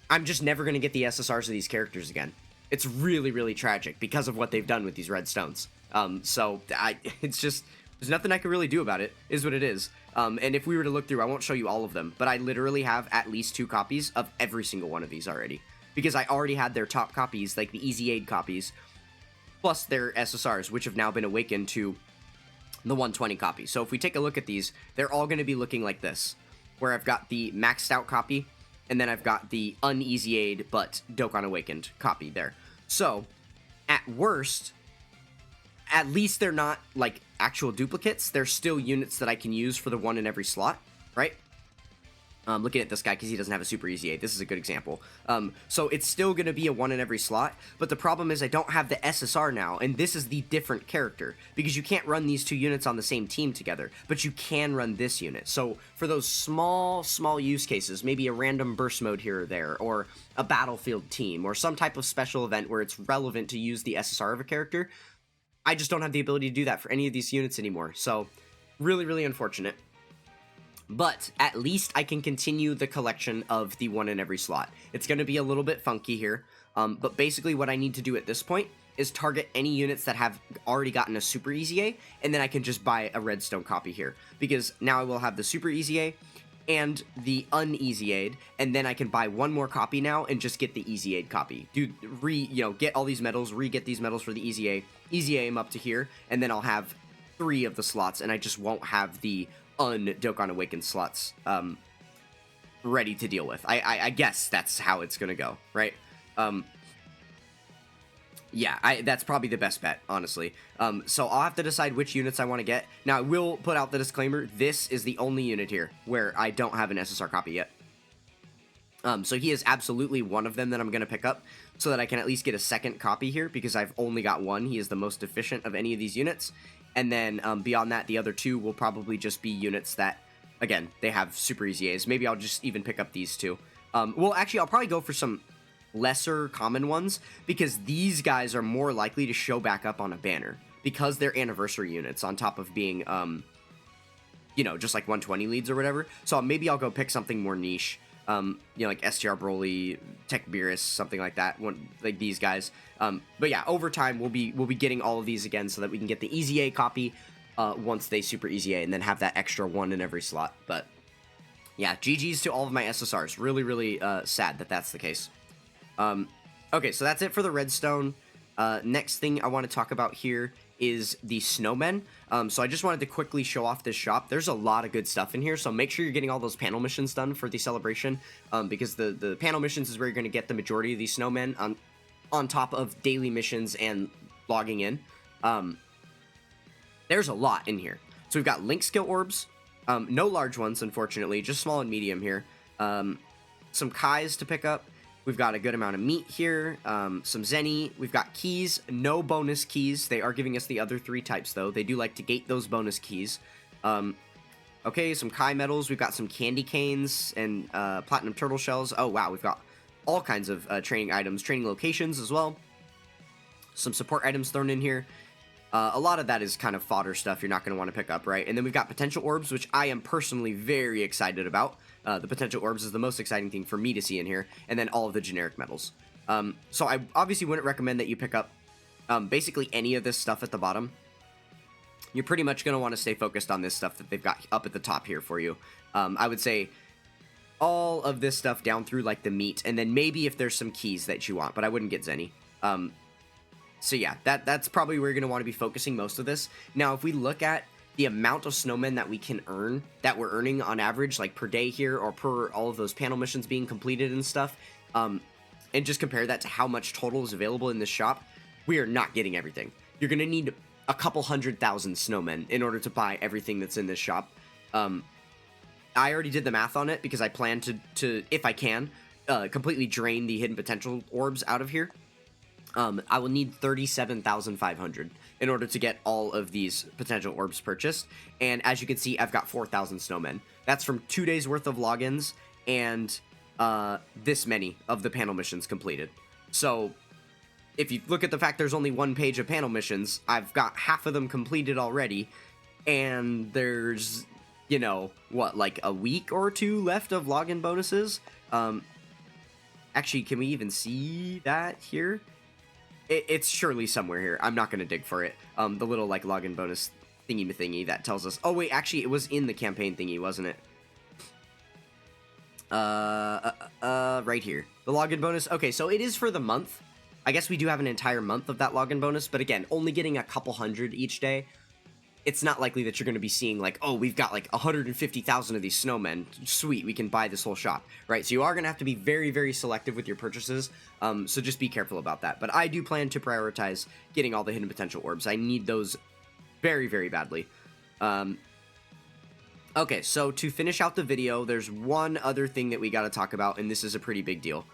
I'm just never going to get the SSRs of these characters again. It's really, really tragic because of what they've done with these redstones. It's just, there's nothing I can really do about it, is what it is. And if we were to look through, I won't show you all of them, but I literally have at least 2 copies of every single one of these already. Because I already had their top copies, like the Easy Aid copies, plus their SSRs, which have now been awakened to the 120 copy. So if we take a look at these, they're all going to be looking like this, where I've got the maxed out copy, and then I've got the un-Easy Aid but Dokkan Awakened copy there. So, at worst, at least they're not, like, actual duplicates. They're still units that I can use for the 1 in every slot, right? Looking at this guy because he doesn't have a super easy A. This is a good example. So it's still going to be a 1 in every slot, but the problem is I don't have the SSR now, and this is the different character, because you can't run these two units on the same team together, but you can run this unit. So for those small use cases, maybe a random burst mode here or there, or a battlefield team, or some type of special event where it's relevant to use the SSR of a character, I just don't have the ability to do that for any of these units anymore. So really, really unfortunate. But at least I can continue the collection of the 1 in every slot. It's going to be a little bit funky here, but basically what I need to do at this point is target any units that have already gotten a super easy A, and then I can just buy a redstone copy here, because now I will have the super easy A and the uneasy aid, and then I can buy one more copy now and just get the easy aid copy. Get all these medals, get these medals for the easy A them up to here, and then I'll have 3 of the slots, and I just won't have the Dokkan Awakened slots ready to deal with. I guess that's how it's gonna go, right? Yeah, that's probably the best bet, honestly. So I'll have to decide which units I want to get. Now, I will put out the disclaimer, this is the only unit here where I don't have an SSR copy yet. So he is absolutely one of them that I'm going to pick up, so that I can at least get a second copy here, because I've only got one. He is the most efficient of any of these units. And then beyond that, the other 2 will probably just be units that, again, they have super easy A's. Maybe I'll just even pick up these 2. Well, actually, I'll probably go for some lesser common ones, because these guys are more likely to show back up on a banner, because they're anniversary units on top of being, just like 120 leads or whatever. So maybe I'll go pick something more niche. Like STR Broly, Tech Beerus, something like that, like these guys. But yeah, over time, we'll be getting all of these again, so that we can get the easy A copy once they super easy A, and then have that extra 1 in every slot. But yeah, GG's to all of my SSRs. Really, really sad that that's the case. Okay, so that's it for the redstone. Next thing I want to talk about here is the snowmen. So I just wanted to quickly show off this shop. There's a lot of good stuff in here, so make sure you're getting all those panel missions done for the celebration, because the panel missions is where you're going to get the majority of these snowmen on top of daily missions and logging in. There's a lot in here. So we've got link skill orbs, no large ones, unfortunately, just small and medium here. Some Kais to pick up. We've got a good amount of meat here, some Zenny. We've got keys, no bonus keys. They are giving us the other 3 types, though. They do like to gate those bonus keys. Okay, some Kai medals. We've got some candy canes and platinum turtle shells. Oh, wow, we've got all kinds of training items, training locations as well. Some support items thrown in here. A lot of that is kind of fodder stuff you're not going to want to pick up, right? And then we've got potential orbs, which I am personally very excited about. The potential orbs is the most exciting thing for me to see in here, and then all of the generic medals. So I obviously wouldn't recommend that you pick up basically any of this stuff at the bottom. You're pretty much going to want to stay focused on this stuff that they've got up at the top here for you. I would say all of this stuff down through like the meat, and then maybe if there's some keys that you want, but I wouldn't get Zenny. So yeah, that's probably where you're going to want to be focusing most of this. Now, if we look at the amount of snowmen that we can earn, that we're earning on average, like per day here, or per all of those panel missions being completed and stuff, and just compare that to how much total is available in this shop, we are not getting everything. You're going to need a couple 100,000 snowmen in order to buy everything that's in this shop. I already did the math on it, because I plan to if I can, completely drain the hidden potential orbs out of here. I will need 37,500 in order to get all of these potential orbs purchased. And as you can see, I've got 4,000 snowmen. That's from 2 days worth of logins and this many of the panel missions completed. So if you look at the fact there's only 1 page of panel missions, I've got half of them completed already. And there's, like a week or 2 left of login bonuses. Actually, can we even see that here? It's surely somewhere here. I'm not going to dig for it. The little, login bonus thingy that tells us... Oh, wait, actually, it was in the campaign thingy, wasn't it? Right here. The login bonus. Okay, so it is for the month. I guess we do have an entire month of that login bonus, but again, only getting a couple hundred each day. It's not likely that you're going to be seeing, oh, we've got, 150,000 of these snowmen. Sweet, we can buy this whole shop, right? So you are going to have to be very, very selective with your purchases, so just be careful about that. But I do plan to prioritize getting all the hidden potential orbs. I need those very, very badly. Okay, so to finish out the video, there's one other thing that we got to talk about, and this is a pretty big deal.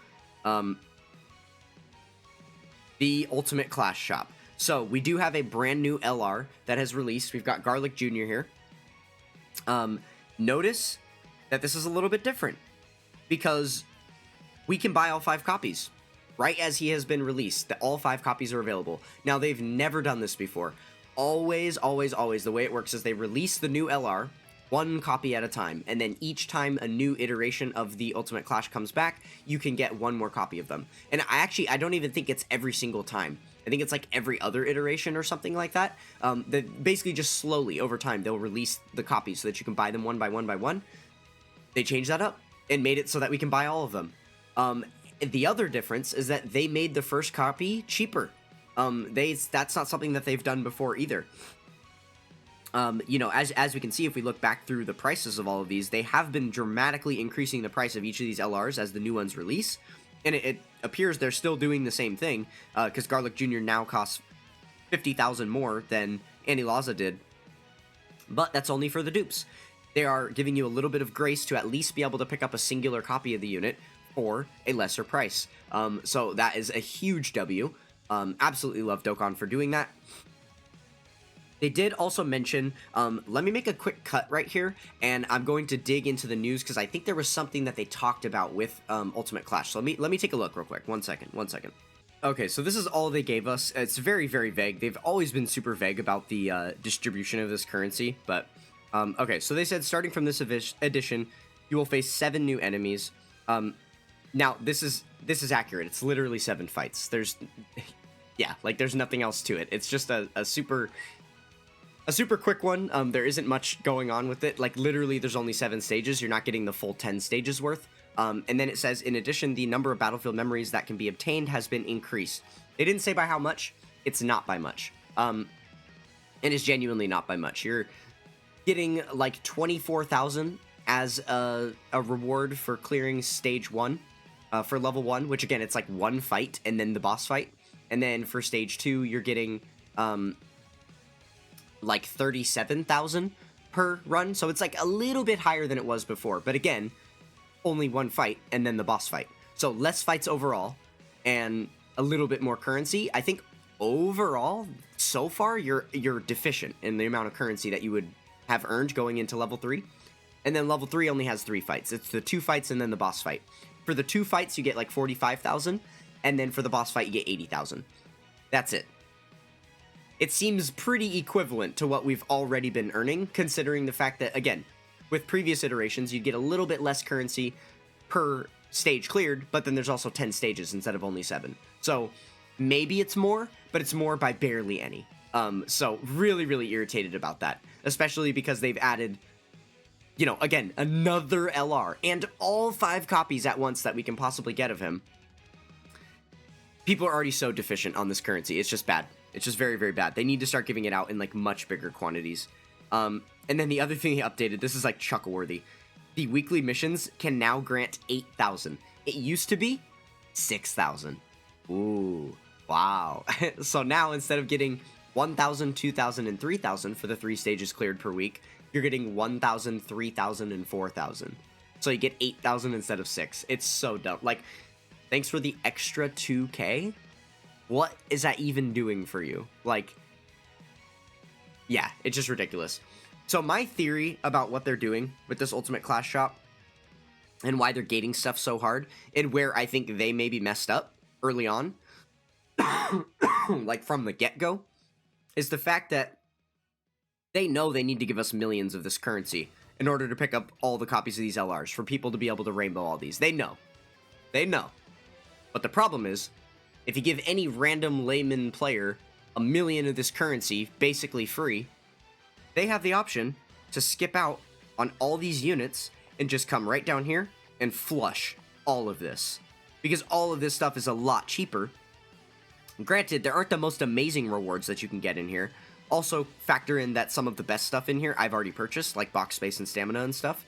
The Ultimate Clash Shop. So we do have a brand new LR that has released. We've got Garlic Jr. here. Notice that this is a little bit different because we can buy all 5 copies right as he has been released. That all 5 copies are available. Now, they've never done this before. Always, the way it works is they release the new LR, 1 copy at a time, and then each time a new iteration of the Ultimate Clash comes back, you can get 1 more copy of them. And I don't even think it's every single time. I think it's like every other iteration or something like that. That basically just slowly over time they'll release the copies so that you can buy them one by one. They changed that up and made it so that we can buy all of them. The other difference is that they made the first copy cheaper. That's not something that they've done before either. You know, as we can see, if we look back through the prices of all of these, they have been dramatically increasing the price of each of these LRs as the new ones release. And it appears they're still doing the same thing, because Garlic Jr. now costs 50,000 more than Annie Laza did. But that's only for the dupes. They are giving you a little bit of grace to at least be able to pick up a singular copy of the unit for a lesser price. So that is a huge W. Absolutely love Dokkan for doing that. They did also mention, let me make a quick cut right here, and I'm going to dig into the news, because I think there was something that they talked about with Ultimate Clash. So let me take a look real quick. One second. Okay, so this is all they gave us. It's very, very vague. They've always been super vague about the distribution of this currency, but, okay, so they said, starting from this edition, you will face 7 new enemies. Now, this is accurate. It's literally 7 fights. There's, yeah, like, there's nothing else to it. It's just a super quick one. There isn't much going on with it. Like, literally, there's only 7 stages. You're not getting the full 10 stages worth. And then it says, in addition, the number of battlefield memories that can be obtained has been increased. They didn't say by how much. It's not by much. It is genuinely not by much. You're getting, like, 24,000 as a reward for clearing stage 1, for level 1, which, again, it's like 1 fight and then the boss fight. And then for stage 2, you're getting, like 37,000 per run, so it's like a little bit higher than it was before, but again, only 1 fight and then the boss fight, so less fights overall and a little bit more currency. I think overall so far you're deficient in the amount of currency that you would have earned going into level 3, and then level 3 only has 3 fights. It's the 2 fights and then the boss fight. For the 2 fights you get like 45,000, and then for the boss fight you get 80,000. That's it. It seems pretty equivalent to what we've already been earning, considering the fact that, again, with previous iterations, you'd get a little bit less currency per stage cleared, but then there's also 10 stages instead of only 7. So maybe it's more, but it's more by barely any. So really, really irritated about that, especially because they've added, you know, again, another LR and all 5 copies at once that we can possibly get of him. People are already so deficient on this currency. It's just bad. It's just very, very bad. They need to start giving it out in, like, much bigger quantities. And then the other thing he updated, this is, like, chuckle-worthy. The weekly missions can now grant 8,000. It used to be 6,000. Ooh, wow. So now, instead of getting 1,000, 2,000, and 3,000 for the 3 stages cleared per week, you're getting 1,000, 3,000, and 4,000. So you get 8,000 instead of 6. It's so dumb. Like, thanks for the extra 2K. What is that even doing for you? Like, yeah, it's just ridiculous. So my theory about what they're doing with this Ultimate Clash Shop and why they're gating stuff so hard, and where I think they maybe messed up early on, like from the get-go, is the fact that they know they need to give us millions of this currency in order to pick up all the copies of these LRs, for people to be able to rainbow all these. They know. They know. But the problem is, if you give any random layman player 1 million of this currency, basically free, they have the option to skip out on all these units and just come right down here and flush all of this. Because all of this stuff is a lot cheaper. Granted, there aren't the most amazing rewards that you can get in here. Also, factor in that some of the best stuff in here I've already purchased, like box space and stamina and stuff.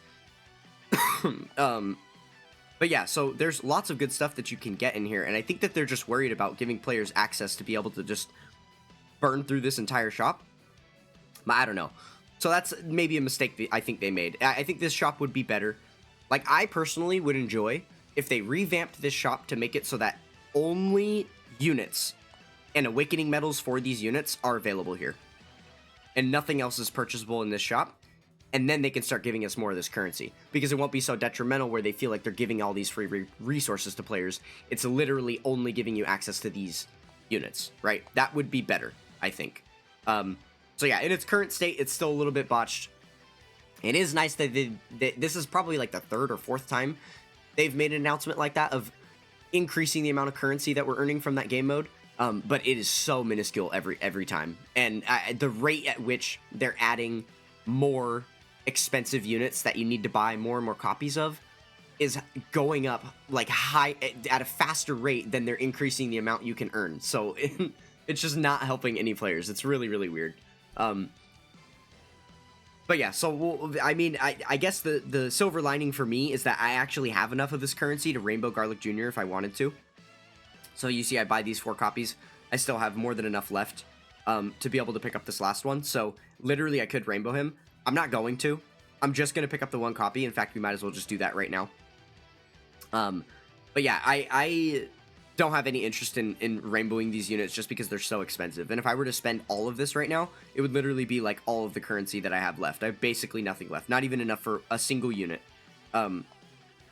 But yeah, so there's lots of good stuff that you can get in here, and I think that they're just worried about giving players access to be able to just burn through this entire shop. But I don't know. So that's maybe a mistake that I think they made. I think this shop would be better. Like, I personally would enjoy if they revamped this shop to make it so that only units and awakening medals for these units are available here. And nothing else is purchasable in this shop. And then they can start giving us more of this currency. Because it won't be so detrimental where they feel like they're giving all these free resources to players. It's literally only giving you access to these units, right? That would be better, I think. So yeah, in its current state, it's still a little bit botched. It is nice that this is probably like the third or fourth time they've made an announcement like that of increasing the amount of currency that we're earning from that game mode. But it is so minuscule every time. And the rate at which they're adding more expensive units that you need to buy more and more copies of is going up like high at a faster rate than they're increasing the amount you can earn. So it's just not helping any players. It's really, really weird. But yeah, so I mean, I guess the silver lining for me is that I actually have enough of this currency to Rainbow Garlic Jr. if I wanted to. So you see I buy these 4 copies. I still have more than enough left to be able to pick up this last one. So literally I could rainbow him. I'm not going to. I'm just going to pick up the 1 copy. In fact, we might as well just do that right now. But yeah, I don't have any interest in rainbowing these units just because they're so expensive. And if I were to spend all of this right now, it would literally be like all of the currency that I have left. I have basically nothing left. Not even enough for a single unit. So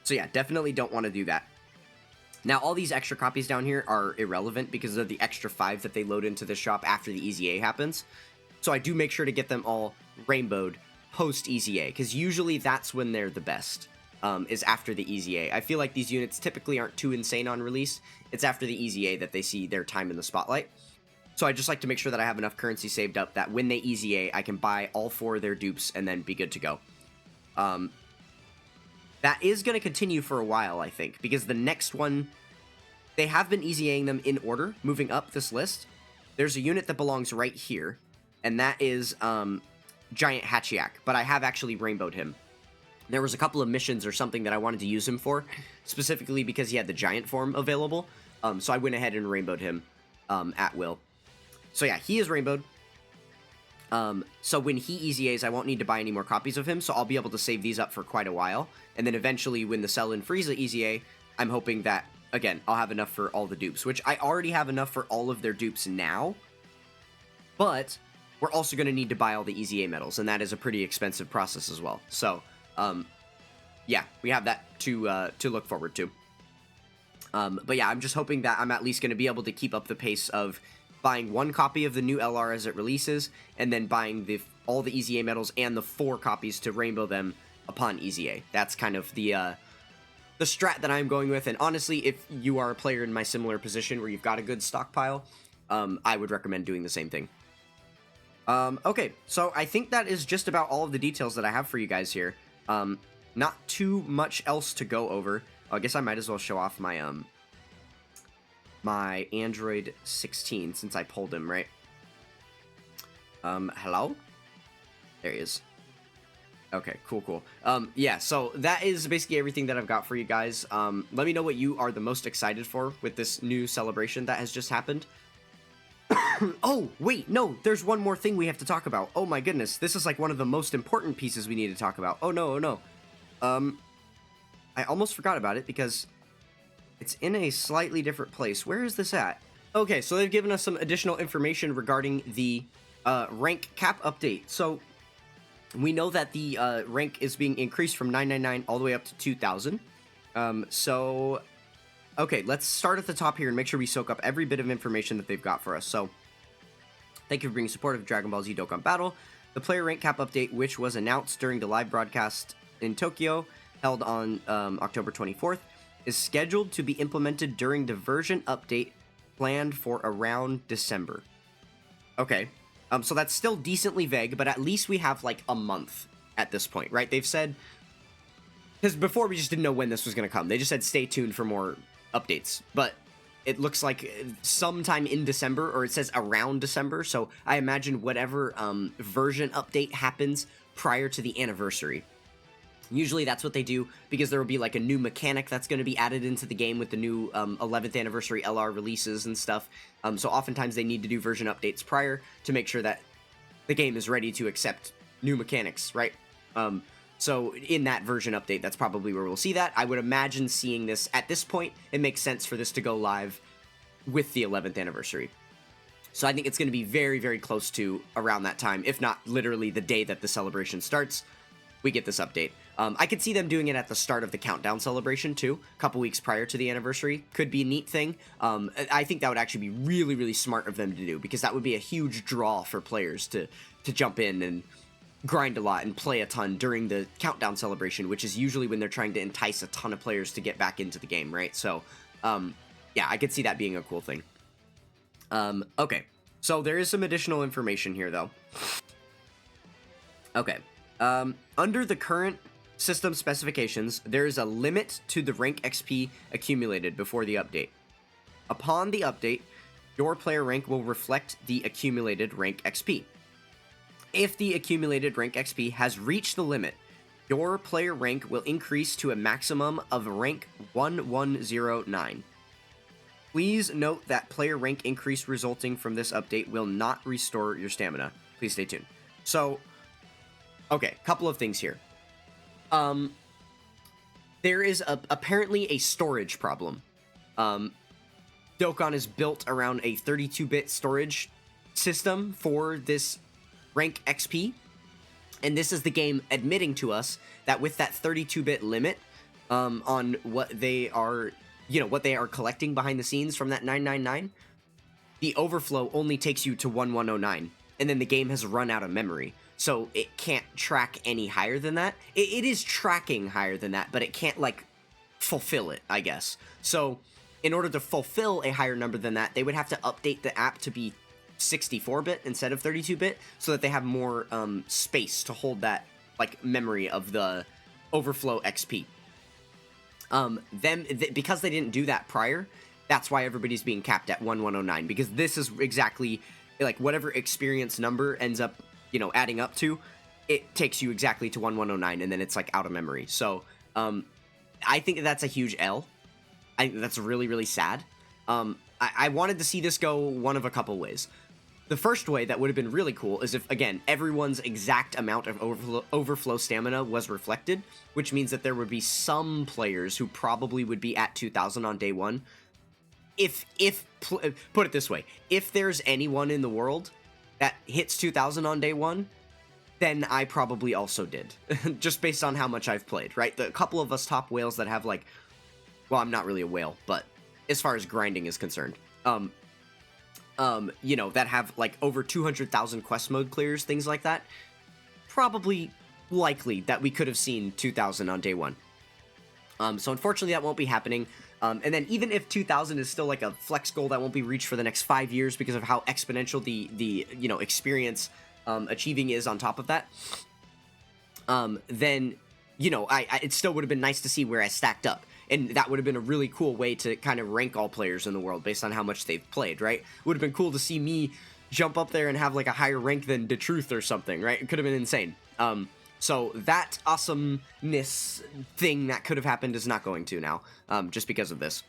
yeah, definitely don't want to do that. Now, all these extra copies down here are irrelevant because they're the extra 5 that they load into the shop after the EZA happens. So I do make sure to get them all rainbowed post EZA, because usually that's when they're the best, is after the EZA. I feel like these units typically aren't too insane on release. It's after the EZA that they see their time in the spotlight. So I just like to make sure that I have enough currency saved up that when they EZA, I can buy all 4 of their dupes and then be good to go. That is going to continue for a while, I think, because the next one, they have been EZAing them in order, moving up this list. There's a unit that belongs right here, and that is Giant Hachiak, but I have actually rainbowed him. There was a couple of missions or something that I wanted to use him for, specifically because he had the giant form available, so I went ahead and rainbowed him at will. So yeah, he is rainbowed. So when he EZAs, I won't need to buy any more copies of him, so I'll be able to save these up for quite a while. And then eventually, when the Cell and Frieza EZA, I'm hoping that, again, I'll have enough for all the dupes, which I already have enough for all of their dupes now. But we're also going to need to buy all the EZA medals, and that is a pretty expensive process as well. So, yeah, we have that to look forward to. But yeah, I'm just hoping that I'm at least going to be able to keep up the pace of buying 1 copy of the new LR as it releases, and then buying all the EZA medals and the 4 copies to rainbow them upon EZA. That's kind of the strat that I'm going with, and honestly, if you are a player in my similar position where you've got a good stockpile, I would recommend doing the same thing. Okay, so I think that is just about all of the details that I have for you guys here. Not too much else to go over. I guess I might as well show off my, my Android 16 since I pulled him, right? Hello? There he is. Okay, cool. Yeah, so that is basically everything that I've got for you guys. Let me know what you are the most excited for with this new celebration that has just happened. Oh, wait, no, there's one more thing we have to talk about. Oh my goodness, this is like one of the most important pieces we need to talk about. Oh no. I almost forgot about it because it's in a slightly different place. Where is this at? Okay, so they've given us some additional information regarding the rank cap update. So we know that the rank is being increased from 999 all the way up to 2000. So okay, let's start at the top here and make sure we soak up every bit of information that they've got for us. So thank you for being supportive of Dragon Ball Z Dokkan Battle. The player rank cap update, which was announced during the live broadcast in Tokyo, held on October 24th, is scheduled to be implemented during the version update planned for around December. Okay, so that's still decently vague, but at least we have like a month at this point, right? They've said, because before we just didn't know when this was going to come. They just said stay tuned for more updates, but it looks like sometime in December, or it says around December, so I imagine whatever version update happens prior to the anniversary. Usually that's what they do, because there will be like a new mechanic that's going to be added into the game with the new 11th anniversary LR releases and stuff. So oftentimes they need to do version updates prior to make sure that the game is ready to accept new mechanics, right? So in that version update, that's probably where we'll see that. I would imagine seeing this at this point. It makes sense for this to go live with the 11th anniversary. So I think it's going to be very, very close to around that time, if not literally the day that the celebration starts, we get this update. I could see them doing it at the start of the countdown celebration too, a couple weeks prior to the anniversary. Could be a neat thing. I think that would actually be really, really smart of them to do, because that would be a huge draw for players to jump in and grind a lot and play a ton during the countdown celebration, which is usually when they're trying to entice a ton of players to get back into the game, right? So, yeah, I could see that being a cool thing. Okay, so there is some additional information here, though. Okay, under the current system specifications, there is a limit to the rank XP accumulated before the update. Upon the update, your player rank will reflect the accumulated rank XP. If the accumulated rank XP has reached the limit, your player rank will increase to a maximum of rank 1109. Please note that player rank increase resulting from this update will not restore your stamina. Please stay tuned. So, okay, couple of things here. There is apparently a storage problem. Dokkan is built around a 32-bit storage system for this rank XP, and this is the game admitting to us that with that 32-bit limit on what they are, what they are collecting behind the scenes from that 999, the overflow only takes you to 1109, and then the game has run out of memory. So it can't track any higher than that. It is tracking higher than that, but it can't, like, fulfill it, I guess. So in order to fulfill a higher number than that, they would have to update the app to be 64-bit instead of 32-bit, so that they have more space to hold that, like, memory of the overflow XP. Because they didn't do that prior, that's why everybody's being capped at 1109, because this is exactly, like, whatever experience number ends up, adding up to, it takes you exactly to 1109, and then it's, like, out of memory. So, I think that's a huge L. I think that's really, really sad. I wanted to see this go one of a couple ways. The first way that would have been really cool is if, again, everyone's exact amount of overflow stamina was reflected, which means that there would be some players who probably would be at 2,000 on day one. Put it this way, if there's anyone in the world that hits 2,000 on day one, then I probably also did, just based on how much I've played, right? The couple of us top whales that have, like, well, I'm not really a whale, but as far as grinding is concerned, that have, like, over 200,000 quest mode clears, things like that, probably likely that we could have seen 2,000 on day one. So unfortunately that won't be happening. And then even if 2,000 is still, like, a flex goal that won't be reached for the next 5 years because of how exponential the experience achieving is on top of that, then, it still would have been nice to see where I stacked up. And that would have been a really cool way to kind of rank all players in the world based on how much they've played, right? Would have been cool to see me jump up there and have, like, a higher rank than DeTruth or something, right? It could have been insane. So that awesomeness thing that could have happened is not going to now, just because of this.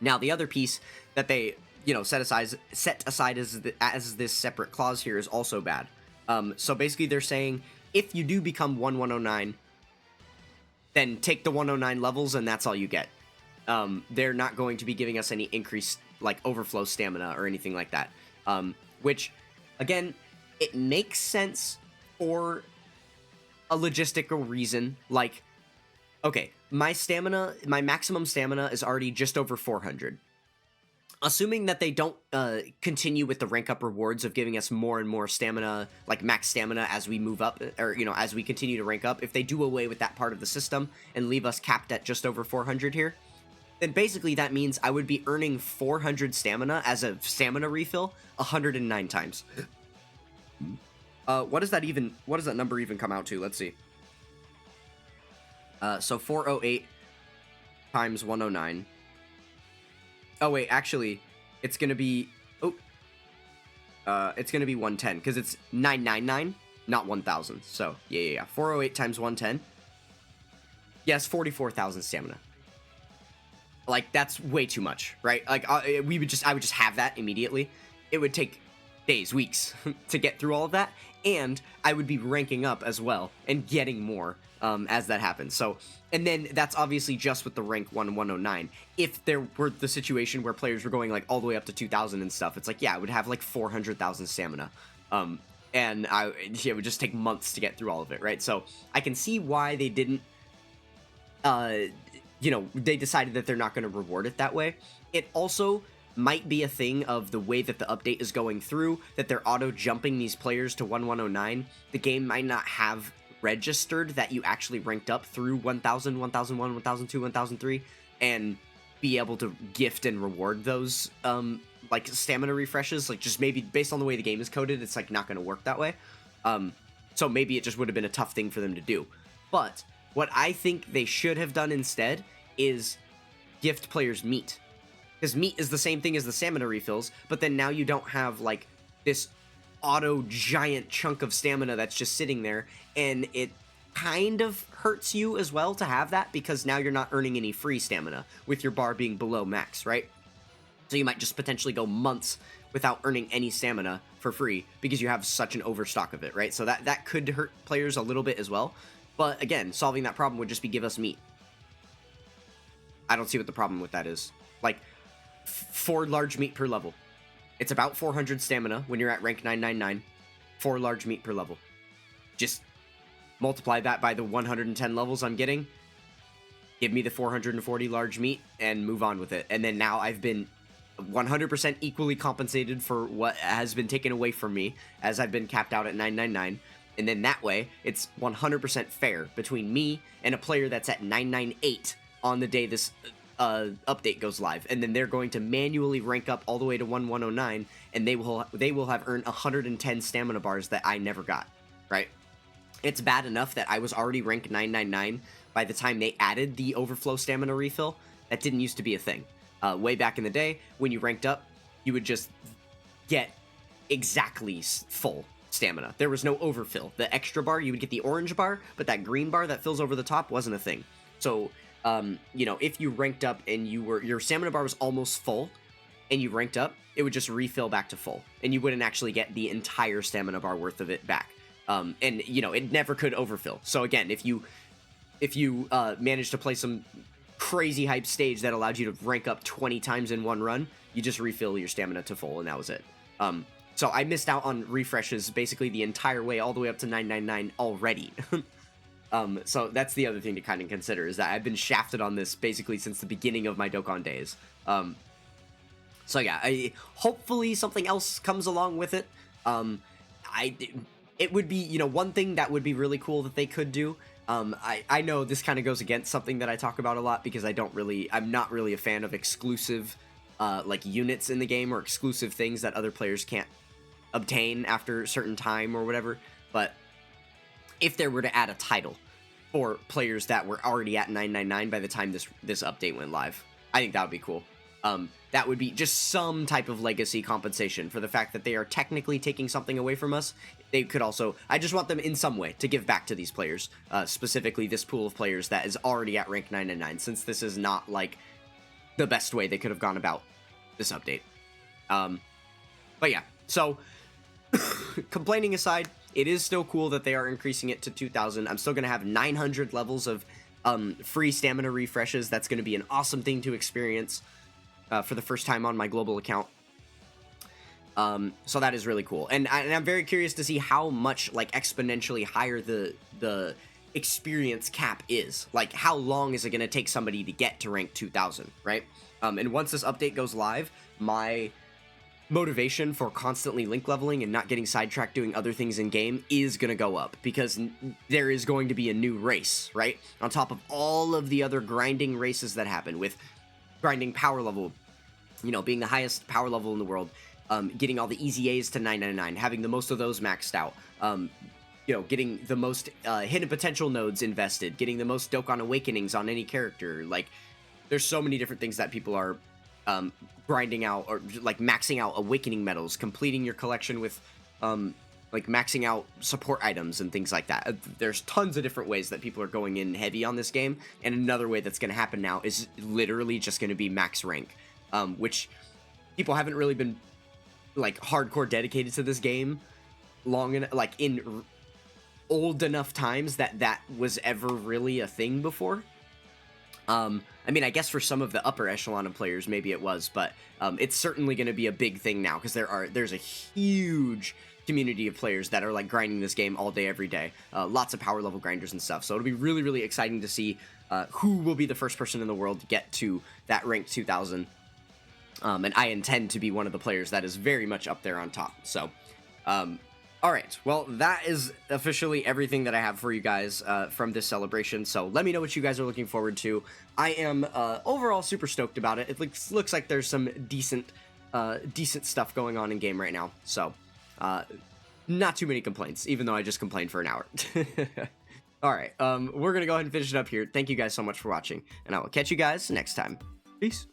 Now, the other piece that they, set aside as this separate clause here is also bad. So basically they're saying, if you do become 1109, then take the 109 levels and that's all you get. They're not going to be giving us any increased, like, overflow stamina or anything like that. Which, again, it makes sense for a logistical reason. Like, okay, my maximum stamina is already just over 400. Assuming that they don't continue with the rank up rewards of giving us more and more stamina, like max stamina, as we move up, or, as we continue to rank up, if they do away with that part of the system and leave us capped at just over 400 here, then basically that means I would be earning 400 stamina as a stamina refill 109 times. What does that number even come out to? Let's see. So 408 times 109. Oh, wait, actually, it's going to be... it's going to be 110, because it's 999, not 1,000. So, yeah. 408 times 110. Yes, 44,000 stamina. Like, that's way too much, right? Like, I would just have that immediately. It would take days, weeks to get through all of that, and I would be ranking up as well and getting more as that happens. So, and then that's obviously just with the rank 109. If there were the situation where players were going like all the way up to 2,000 and stuff, it's like, yeah, I would have like 400,000 stamina. And it would just take months to get through all of it, right? So I can see why they didn't, they decided that they're not going to reward it that way. It also might be a thing of the way that the update is going through, that they're auto-jumping these players to 1109. The game might not have registered that you actually ranked up through 1000, 1001, 1002, 1003, and be able to gift and reward those, like, stamina refreshes. Like, just maybe based on the way the game is coded, it's, like, not going to work that way. So maybe it just would have been a tough thing for them to do. But what I think they should have done instead is gift players meat. Because meat is the same thing as the stamina refills, but then now you don't have, like, this auto giant chunk of stamina that's just sitting there, and it kind of hurts you as well to have that, because now you're not earning any free stamina with your bar being below max, right? So you might just potentially go months without earning any stamina for free because you have such an overstock of it, right? So that could hurt players a little bit as well. But again, solving that problem would just be give us meat. I don't see what the problem with that is. Like, 4 large meat per level. It's about 400 stamina when you're at rank 999. 4 large meat per level. Just multiply that by the 110 levels I'm getting. Give me the 440 large meat and move on with it. And then now I've been 100% equally compensated for what has been taken away from me as I've been capped out at 999. And then that way, it's 100% fair between me and a player that's at 998 on the day this update goes live. And then they're going to manually rank up all the way to 1109, and they will have earned 110 stamina bars that I never got, right? It's bad enough that I was already ranked 999 by the time they added the overflow stamina refill. That didn't used to be a thing. Way back in the day, when you ranked up, you would just get exactly full stamina. There was no overfill. The extra bar, you would get the orange bar, but that green bar that fills over the top wasn't a thing. So, if you ranked up and your stamina bar was almost full, and you ranked up, it would just refill back to full, and you wouldn't actually get the entire stamina bar worth of it back. It never could overfill. So again, if you managed to play some crazy hype stage that allowed you to rank up 20 times in one run, you just refill your stamina to full, and that was it. So I missed out on refreshes basically the entire way, all the way up to 999 already. So that's the other thing to kind of consider, is that I've been shafted on this basically since the beginning of my Dokkan days. So yeah, hopefully something else comes along with it. It would be, one thing that would be really cool that they could do. I know this kind of goes against something that I talk about a lot, because I'm not really a fan of exclusive, like, units in the game, or exclusive things that other players can't obtain after a certain time or whatever. But if there were to add a title for players that were already at 999 by the time this update went live, I think that would be cool. That would be just some type of legacy compensation for the fact that they are technically taking something away from us. They could also, I just want them in some way to give back to these players, specifically this pool of players that is already at rank 999, since this is not, like, the best way they could have gone about this update. But yeah, so, complaining aside, it is still cool that they are increasing it to 2,000. I'm still going to have 900 levels of free stamina refreshes. That's going to be an awesome thing to experience for the first time on my global account. So that is really cool. And I'm very curious to see how much, like, exponentially higher the experience cap is. Like, how long is it going to take somebody to get to rank 2,000, right? And once this update goes live, my motivation for constantly link leveling and not getting sidetracked doing other things in game is going to go up, because there is going to be a new race, right? On top of all of the other grinding races that happen, with grinding power level, being the highest power level in the world, getting all the easy A's to 999, having the most of those maxed out, getting the most hidden potential nodes invested, getting the most Dokkan Awakenings on any character. Like, there's so many different things that people are grinding out, or like maxing out awakening medals, completing your collection with like maxing out support items and things like that. There's tons of different ways that people are going in heavy on this game, and another way that's going to happen now is literally just going to be max rank, which people haven't really been like hardcore dedicated to this game long enough, like in old enough times that was ever really a thing before. I mean, I guess for some of the upper echelon of players, maybe it was, but it's certainly going to be a big thing now because there's a huge community of players that are like grinding this game all day, every day. Lots of power level grinders and stuff. So it'll be really, really exciting to see who will be the first person in the world to get to that rank 2000. And I intend to be one of the players that is very much up there on top. So, all right, well, that is officially everything that I have for you guys from this celebration, so let me know what you guys are looking forward to. I am overall super stoked about it. It looks like there's some decent stuff going on in game right now, so not too many complaints, even though I just complained for an hour. All right, we're going to go ahead and finish it up here. Thank you guys so much for watching, and I will catch you guys next time. Peace.